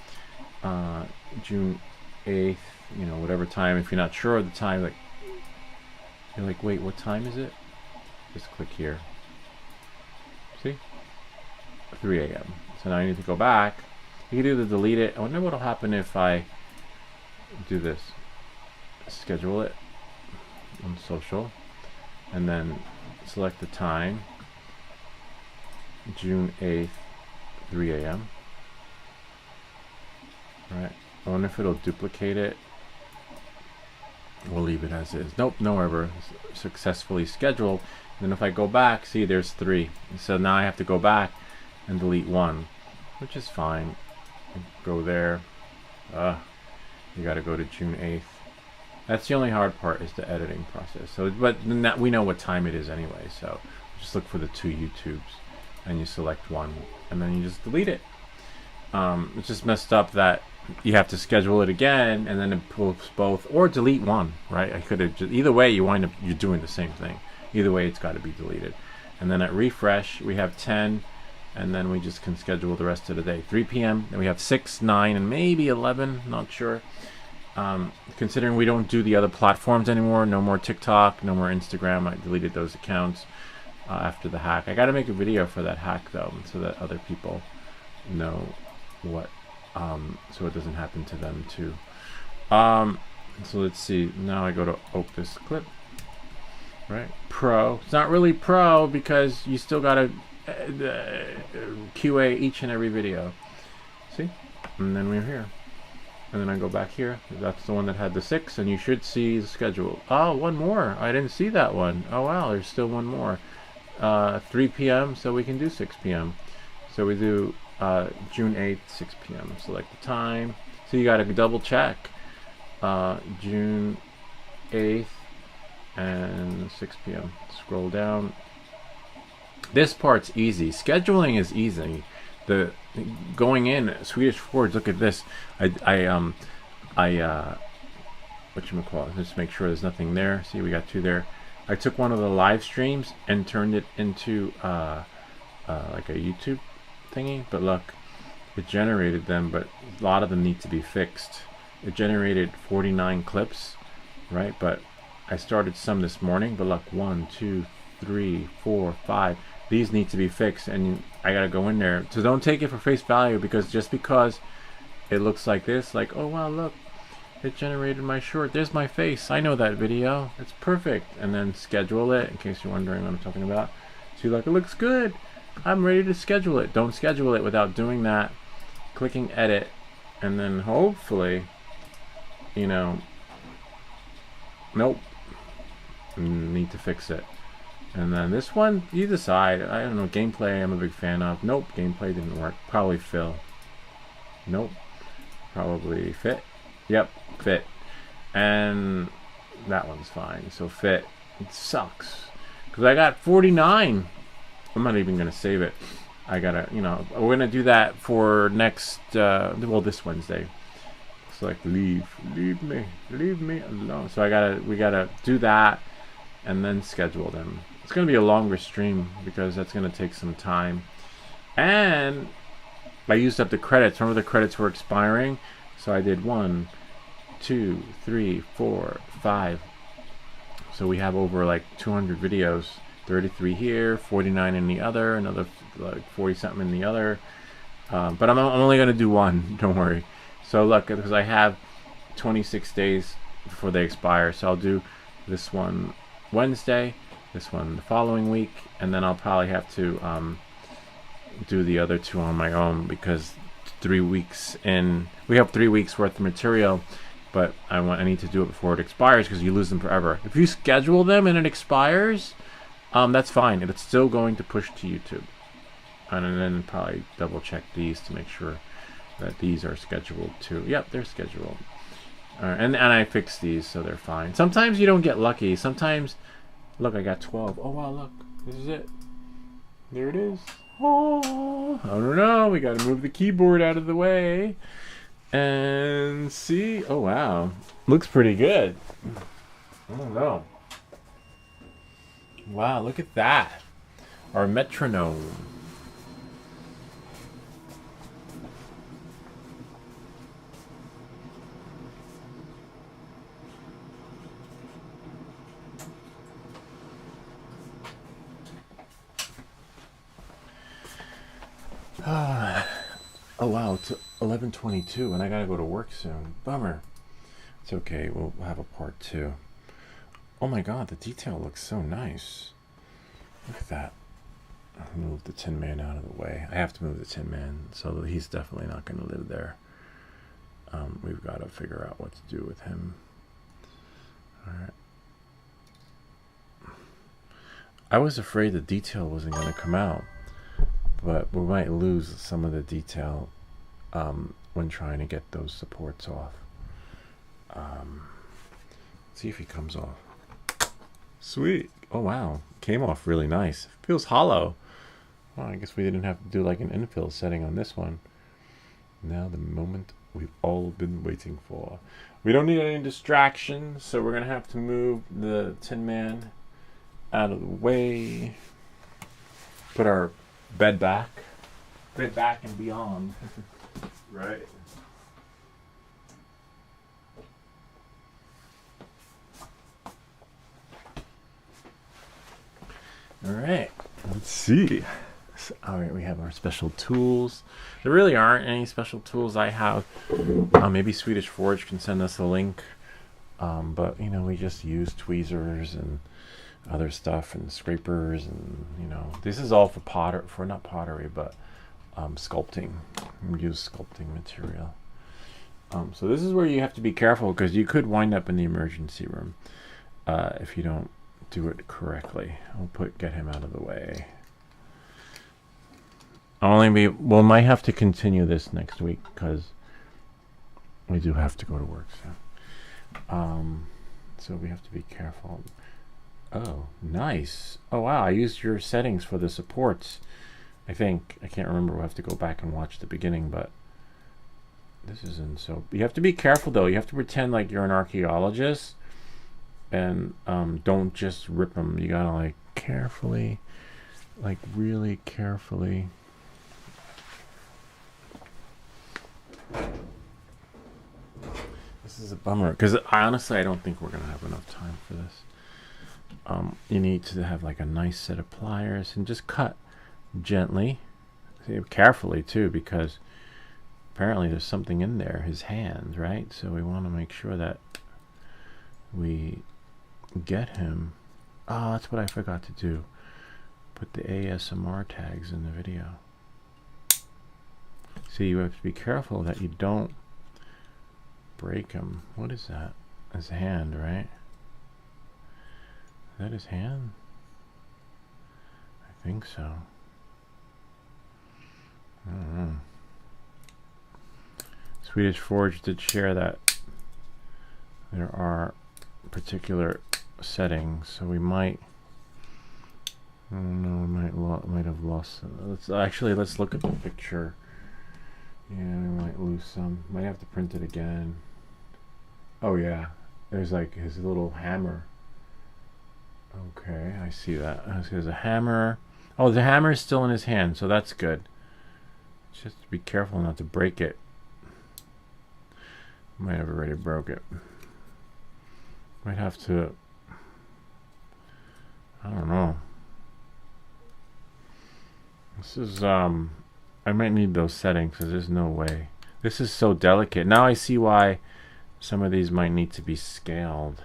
S1: June 8th, you know, whatever time, if you're not sure of the time, like, you're like, wait, what time is it? Just click here. See? 3 a.m. So now I need to go back. You can either delete it. I wonder what'll happen if I do this. Schedule it on social, and then select the time, June 8th, 3 a.m. Alright, I wonder if it'll duplicate it. We'll leave it as is. Nope, no error. Successfully scheduled. And then if I go back, see there's 3. So now I have to go back and delete 1, which is fine. Go there. You gotta go to June 8th. That's the only hard part, is the editing process. So, but we know what time it is anyway. So just look for the 2 YouTubes, and you select one, and then you just delete it. It's just messed up that you have to schedule it again, and then it pulls both, or delete one. Right? I could have just, either way, you're doing the same thing. Either way, it's got to be deleted. And then at refresh, we have 10. And then we just can schedule the rest of the day. 3 p.m. Then we have 6, 9, and maybe 11. Not sure. Considering we don't do the other platforms anymore. No more TikTok. No more Instagram. I deleted those accounts after the hack. I got to make a video for that hack though, so that other people know what. So it doesn't happen to them too. So let's see. Now I go to Opus Clip. Right. Pro. It's not really pro because you still got to QA each and every video. See? And then we're here. And then I go back here. That's the one that had the 6, and you should see the schedule. Oh, one more. I didn't see that one. Oh wow, there's still one more. 3 p.m. so we can do 6 p.m. So we do June 8th, 6 p.m. Select the time. So you gotta double check. June 8th and 6 p.m. Scroll down. This part's easy. Scheduling is easy. The going in Swedish Forge. Look at this. I whatchamacallit, just make sure there's nothing there. See, we got 2 there. I took one of the live streams and turned it into like a YouTube thingy, but look, it generated them, but a lot of them need to be fixed. It generated 49 clips, right? But I started some this morning, but look, 1, 2, 3, 4, 5. These need to be fixed, and I gotta go in there. So don't take it for face value, because just because it looks like this, like, oh wow, look, it generated my short. There's my face. I know that video. It's perfect. And then schedule it, in case you're wondering what I'm talking about. So you're like, it looks good. I'm ready to schedule it. Don't schedule it without doing that. Clicking edit, and then hopefully, you know, nope, need to fix it. And then this one, you decide. I don't know, gameplay I'm a big fan of. Nope, gameplay didn't work. Probably fill. Nope, probably fit. Yep, fit. And that one's fine. So fit. It sucks, because I got 49. I'm not even gonna save it. I gotta, you know, we're gonna do that for next, well, this Wednesday. It's like, leave me alone. So we gotta do that, and then schedule them. It's gonna be a longer stream, because that's gonna take some time. And I used up the credits. Remember, the credits were expiring, so I did 1, 2, 3, 4, 5. So we have over like 200 videos. 33 here, 49 in the other, another like 40 something in the other. But I'm only gonna do 1. Don't worry. So look, because I have 26 days before they expire, so I'll do this one Wednesday, this one the following week, and then I'll probably have to do the other 2 on my own, because 3 weeks in, we have 3 weeks worth of material, but I need to do it before it expires, because you lose them forever. If you schedule them and it expires, that's fine. It's still going to push to YouTube. And then probably double check these to make sure that these are scheduled too. Yep, they're scheduled. And I fixed these, so they're fine. Sometimes you don't get lucky. Sometimes, look, I got 12. Oh wow, look, this is it. There it is. Oh no, we gotta move the keyboard out of the way. And see, oh wow, looks pretty good. I don't know. Wow, look at that. Our metronome. Oh wow, it's 11:22 and I gotta go to work soon. Bummer. It's okay, we'll have a part 2. Oh my god, the detail looks so nice. Look at that. I'll move the Tin Man out of the way. I have to move the Tin Man, so he's definitely not going to live there. We've got to figure out what to do with him. Alright. I was afraid the detail wasn't going to come out, but we might lose some of the detail when trying to get those supports off. See if he comes off. Sweet. Oh wow, came off really nice. Feels hollow. Well, I guess we didn't have to do like an infill setting on this one. Now the moment we've all been waiting for. We don't need any distractions, so we're gonna have to move the Tin Man out of the way. Put our bed back and beyond. Right. All right, let's see. So, all right, we have our special tools. There really aren't any special tools I have. Maybe Swedish Forge can send us a link. But, you know, we just use tweezers and other stuff and scrapers and, you know, this is all for not pottery, but sculpting. We use sculpting material. So this is where you have to be careful, because you could wind up in the emergency room if you don't do it correctly. I'll get him out of the way. We might have to continue this next week, because we do have to go to work soon. So we have to be careful. Oh, nice. Oh wow, I used your settings for the supports. I think I can't remember. We'll have to go back and watch the beginning, but This isn't so. You have to be careful though. You have to pretend like you're an archaeologist, and don't just rip them. You gotta like carefully, like really carefully. This is a bummer because honestly, I don't think we're gonna have enough time for this. You need to have like a nice set of pliers and just cut gently, carefully too, because apparently there's something in there, his hand, right? So we want to make sure that we get him. Oh, that's what I forgot to do. Put the ASMR tags in the video. See, you have to be careful that you don't break him. What is that? His hand, right? Is that his hand? I think so. I don't know. Swedish Forge did share that there are particular settings, so we might. I don't know. We might have lost. Let's look at the picture. Yeah, we might lose some. Might have to print it again. Oh yeah, there's like his little hammer. Okay, I see that. There's a hammer. Oh, the hammer is still in his hand, so that's good. Just be careful not to break it. Might have already broke it. Might have to. I don't know. This is I might need those settings because there's no way. This is so delicate. Now I see why some of these might need to be scaled.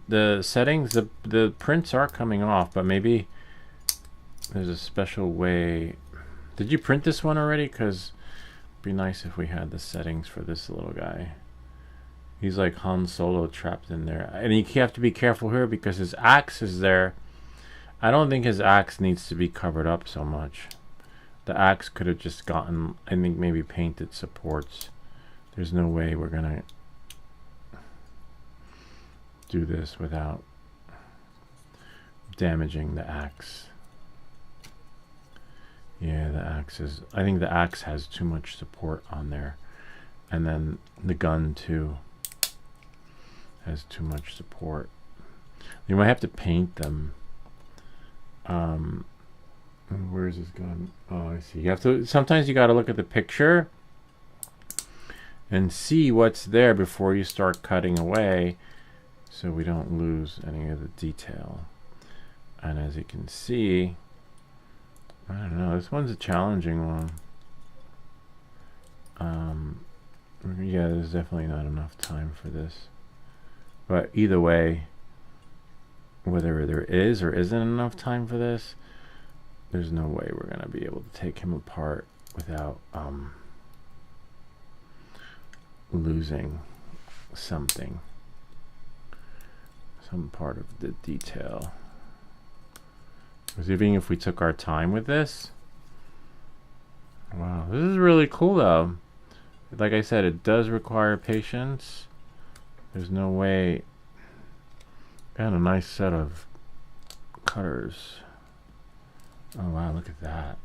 S1: The settings, the prints are coming off, but maybe there's a special way. Did you print this one already? Because it'd be nice if we had the settings for this little guy. He's like Han Solo trapped in there. And you have to be careful here because his axe is there. I don't think his axe needs to be covered up so much. The axe could have just gotten, I think, maybe painted supports. There's no way we're going to do this without damaging the axe. Yeah, the axe is, I think the axe has too much support on there. And then the gun too has too much support. You might have to paint them. Where's his gun? Oh, I see. You have to, sometimes you got to look at the picture and see what's there before you start cutting away, so we don't lose any of the detail. And as you can see, I don't know, this one's a challenging one. Yeah, there's definitely not enough time for this. But either way, whether there is or isn't enough time for this, there's no way we're going to be able to take him apart without losing something. Some part of the detail. Because even if we took our time with this, wow, this is really cool though. Like I said, it does require patience. There's no way. Got a nice set of cutters. Oh wow, look at that.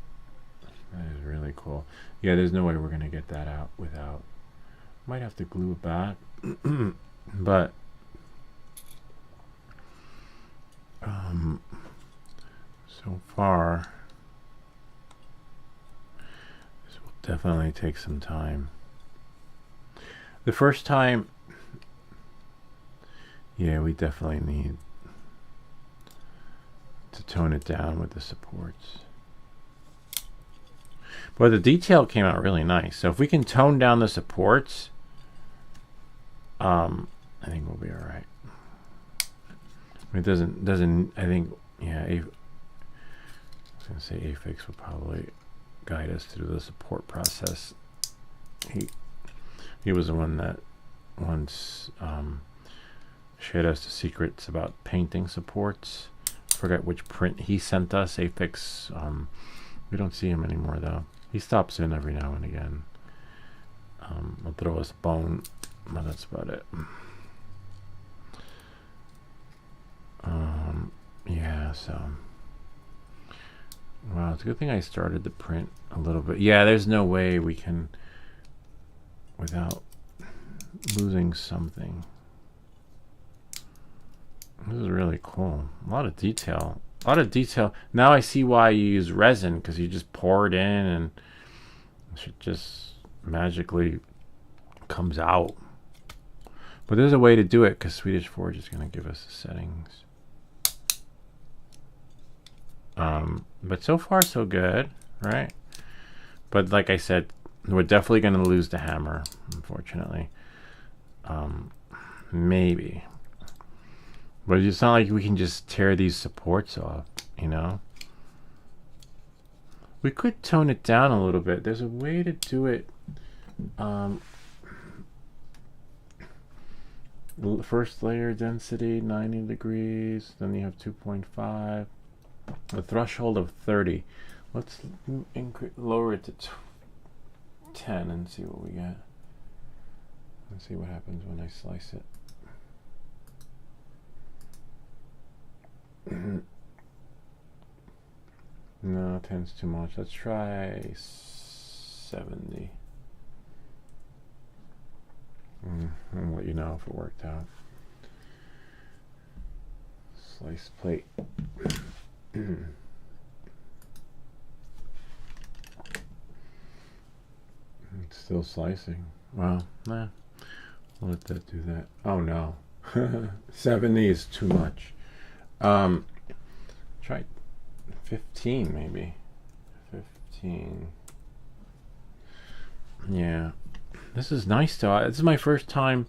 S1: That is really cool. Yeah, there's no way we're gonna get that out without. Might have to glue it back. But so far this will definitely take some time. The first time, yeah, we definitely need to tone it down with the supports. But the detail came out really nice. So if we can tone down the supports, I think we'll be all right. It doesn't. I think, yeah. I was gonna say Afix will probably guide us through the support process. He was the one that once shared us the secrets about painting supports. Forget which print he sent us. Afix. We don't see him anymore though. He stops in every now and again. He'll throw us a bone, but that's about it. Yeah, so Wow, it's a good thing I started the print a little bit. Yeah, there's no way we can without losing something. This is really cool. A lot of detail. A lot of detail. Now I see why you use resin, because you just pour it in and it just magically comes out. But there's a way to do it, because Swedish Forge is going to give us the settings. But so far so good, right? But like I said, we're definitely going to lose the hammer, unfortunately. Maybe. But it's not like we can just tear these supports off, you know? We could tone it down a little bit. There's a way to do it. First layer density, 90 degrees. Then you have 2.5. The threshold of 30. Let's lower it to 10 and see what we get. Let's see what happens when I slice it. No, 10's too much. Let's try 70. I'll let you know if it worked out. Slice plate. It's still slicing. Wow. Nah. I'll let that do that. Oh no. 70 is too much. Try 15 maybe. 15. Yeah. This is nice though. This is my first time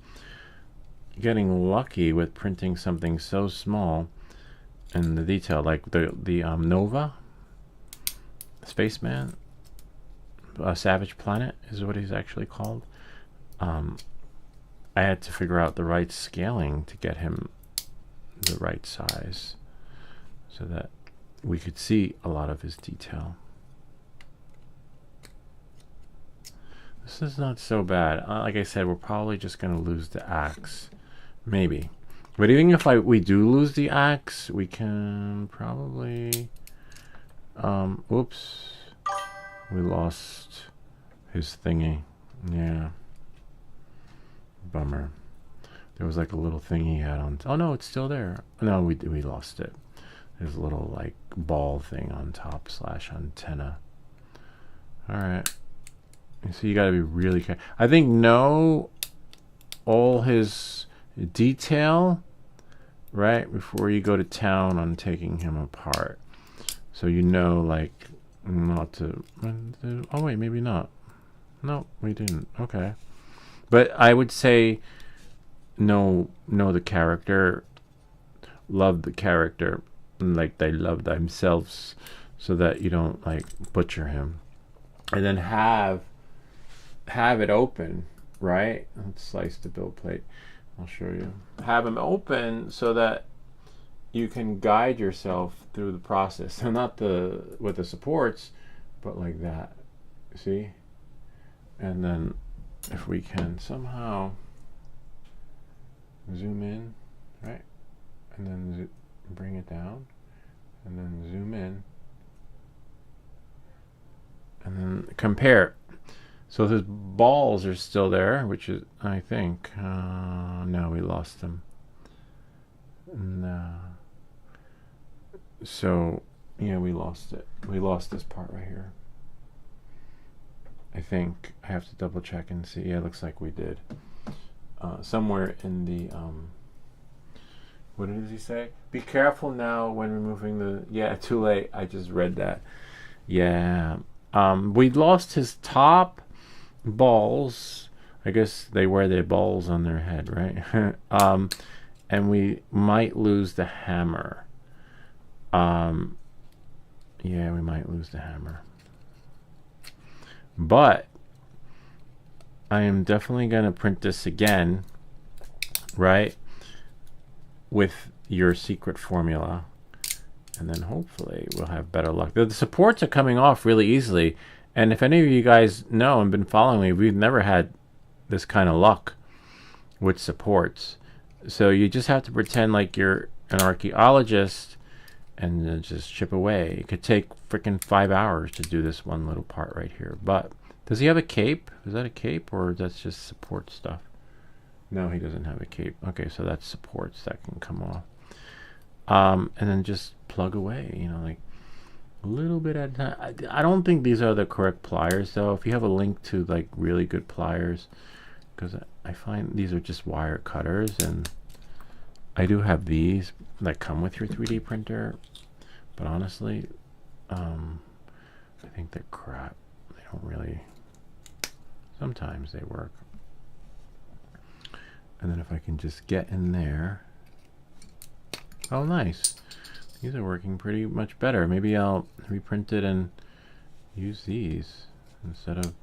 S1: getting lucky with printing something so small and the detail, like the Nova Spaceman, Savage Planet is what he's actually called. I had to figure out the right scaling to get him the right size so that we could see a lot of his detail. This is not so bad. Like I said, we're probably just going to lose the axe. Maybe. But even if we do lose the axe, we can probably... oops. We lost his thingy. Yeah. Bummer. There was like a little thing he had on... Oh no, it's still there. No, we lost it. There's a little like ball thing on top / antenna. Alright. So you got to be really careful. I think know all his detail right before you go to town on taking him apart. So you know, like, not to... Oh wait, maybe not. No, we didn't. Okay. But I would say know the character, love the character like they love themselves, so that you don't like butcher him. And then have it open, right? Let's slice the build plate. I'll show you. Have him open so that you can guide yourself through the process. So not with the supports, but like that. See? And then if we can somehow zoom in, right? And then bring it down, and then zoom in, and then compare. So his balls are still there, which is, I think, no, we lost them. No. So, yeah, we lost it. We lost this part right here. I think I have to double check and see. Yeah, it looks like we did. Somewhere in the, what did he say? Be careful now when removing the, yeah, too late. I just read that. Yeah. We lost his top balls. I guess they wear their balls on their head, right? And we might lose the hammer. Yeah, we might lose the hammer. But I am definitely going to print this again, right? With your secret formula. And then hopefully we'll have better luck. The supports are coming off really easily. And if any of you guys know and been following me, we've never had this kind of luck with supports. So you just have to pretend like you're an archaeologist and then just chip away. It could take freaking 5 hours to do this one little part right here. But does he have a cape? Is that a cape, or that's just support stuff? No, he doesn't have a cape. Okay, so that's supports that can come off. And then just plug away, you know, like a little bit at a time. I don't think these are the correct pliers, though. If you have a link to like really good pliers, because I find these are just wire cutters, and I do have these that come with your 3D printer, but honestly, I think they're crap. They don't really. Sometimes they work. And then if I can just get in there. Oh, nice. These are working pretty much better. Maybe I'll reprint it and use these instead of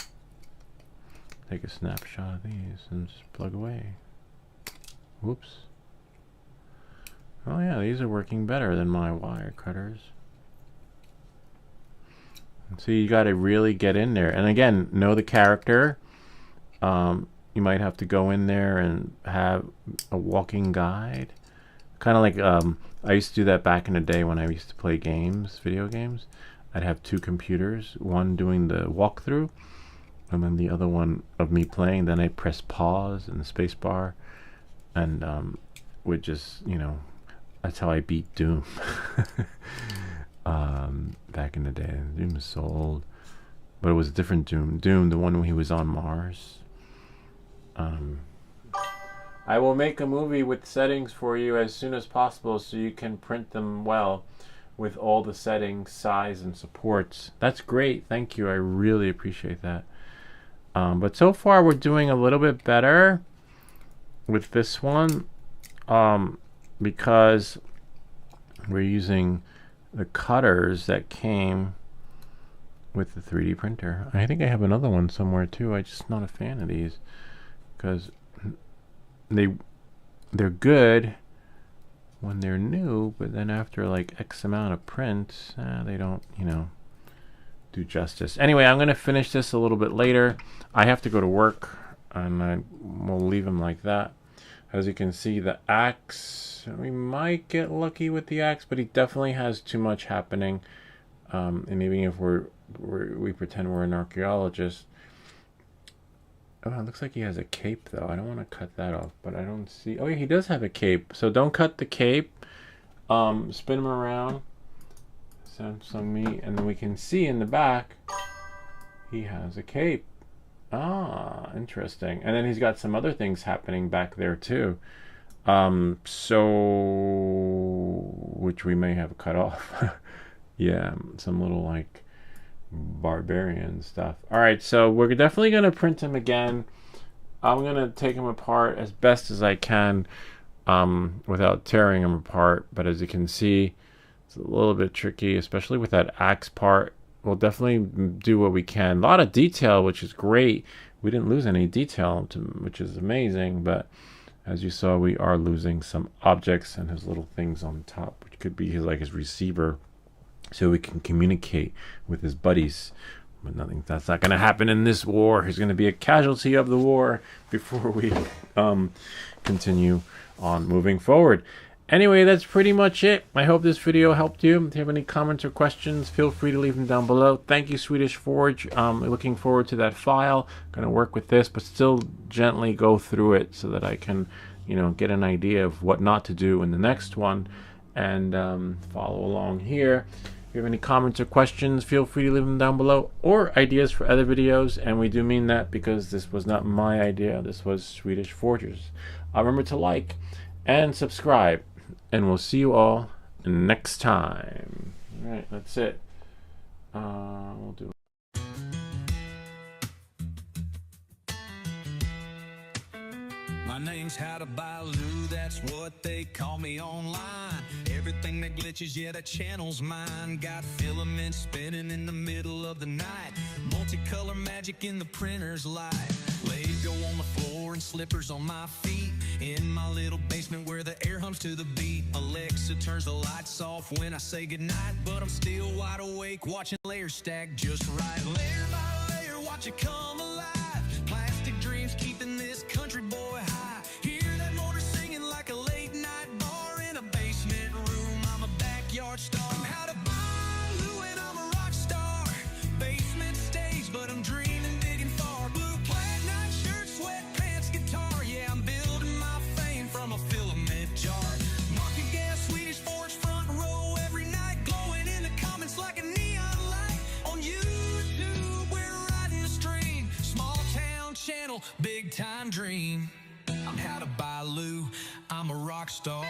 S1: take a snapshot of these and just plug away. Whoops. Oh yeah, these are working better than my wire cutters. So you got to really get in there. And again, know the character. You might have to go in there and have a walking guide. Kind of like I used to do that back in the day when I used to play games, video games. I'd have two computers, one doing the walkthrough, and then the other one of me playing. Then I press pause and the space bar, and would just, you know, that's how I beat Doom. Back in the day. Doom was so old, but it was a different Doom. Doom, the one when he was on Mars. I will make a movie with settings for you as soon as possible so you can print them well with all the settings, size, and supports. That's great. Thank you. I really appreciate that. But so far we're doing a little bit better with this one because we're using the cutters that came with the 3D printer. I think I have another one somewhere too. I'm just not a fan of these because they're good when they're new, but then after like X amount of prints, they don't, you know, do justice. Anyway, I'm going to finish this a little bit later. I have to go to work, and we'll leave him like that. As you can see, the axe, we might get lucky with the axe, but he definitely has too much happening. And even if we pretend we're an archaeologist. Oh, it looks like he has a cape, though. I don't want to cut that off, but I don't see. Oh, yeah, he does have a cape. So don't cut the cape. Spin him around. Samsung me, and then we can see in the back he has a cape. Ah, interesting. And then he's got some other things happening back there too. Which we may have cut off. Yeah, some little like barbarian stuff. All right, so we're definitely going to print him again. I'm going to take him apart as best as I can without tearing him apart. But as you can see, it's a little bit tricky, especially with that axe part. We'll definitely do what we can. A lot of detail, which is great. We didn't lose any detail, which is amazing. But as you saw, we are losing some objects and his little things on top, which could be his receiver, so we can communicate with his buddies. But that's not going to happen in this war. He's going to be a casualty of the war before we continue on moving forward. Anyway, that's pretty much it. I hope this video helped you. If you have any comments or questions, feel free to leave them down below. Thank you, Swedish Forge. Looking forward to that file. Going to work with this, but still gently go through it so that I can, get an idea of what not to do in the next one, and follow along here. If you have any comments or questions, feel free to leave them down below, or ideas for other videos. And we do mean that, because this was not my idea. This was Swedish Forge's. Remember to like and subscribe. And we'll see you all next time. All right, that's it. We'll do it.
S2: My name's How to Buy Lou, that's what they call me online. Everything that glitches, yeah, that channel's mine. Got filaments spinning in the middle of the night. Multicolor magic in the printer's light. Lego on the floor and slippers on my feet. In my little basement where the air hums to the beat. Alexa turns the lights off when I say goodnight, but I'm still wide awake watching layers stack just right. Layer by layer, watch it come alive. Plastic dreams keeping this country boy high. Hear that motor singing like a late night bar in a basement room. I'm a backyard star. big time dream. I'm how to buy Lou, I'm a rock star.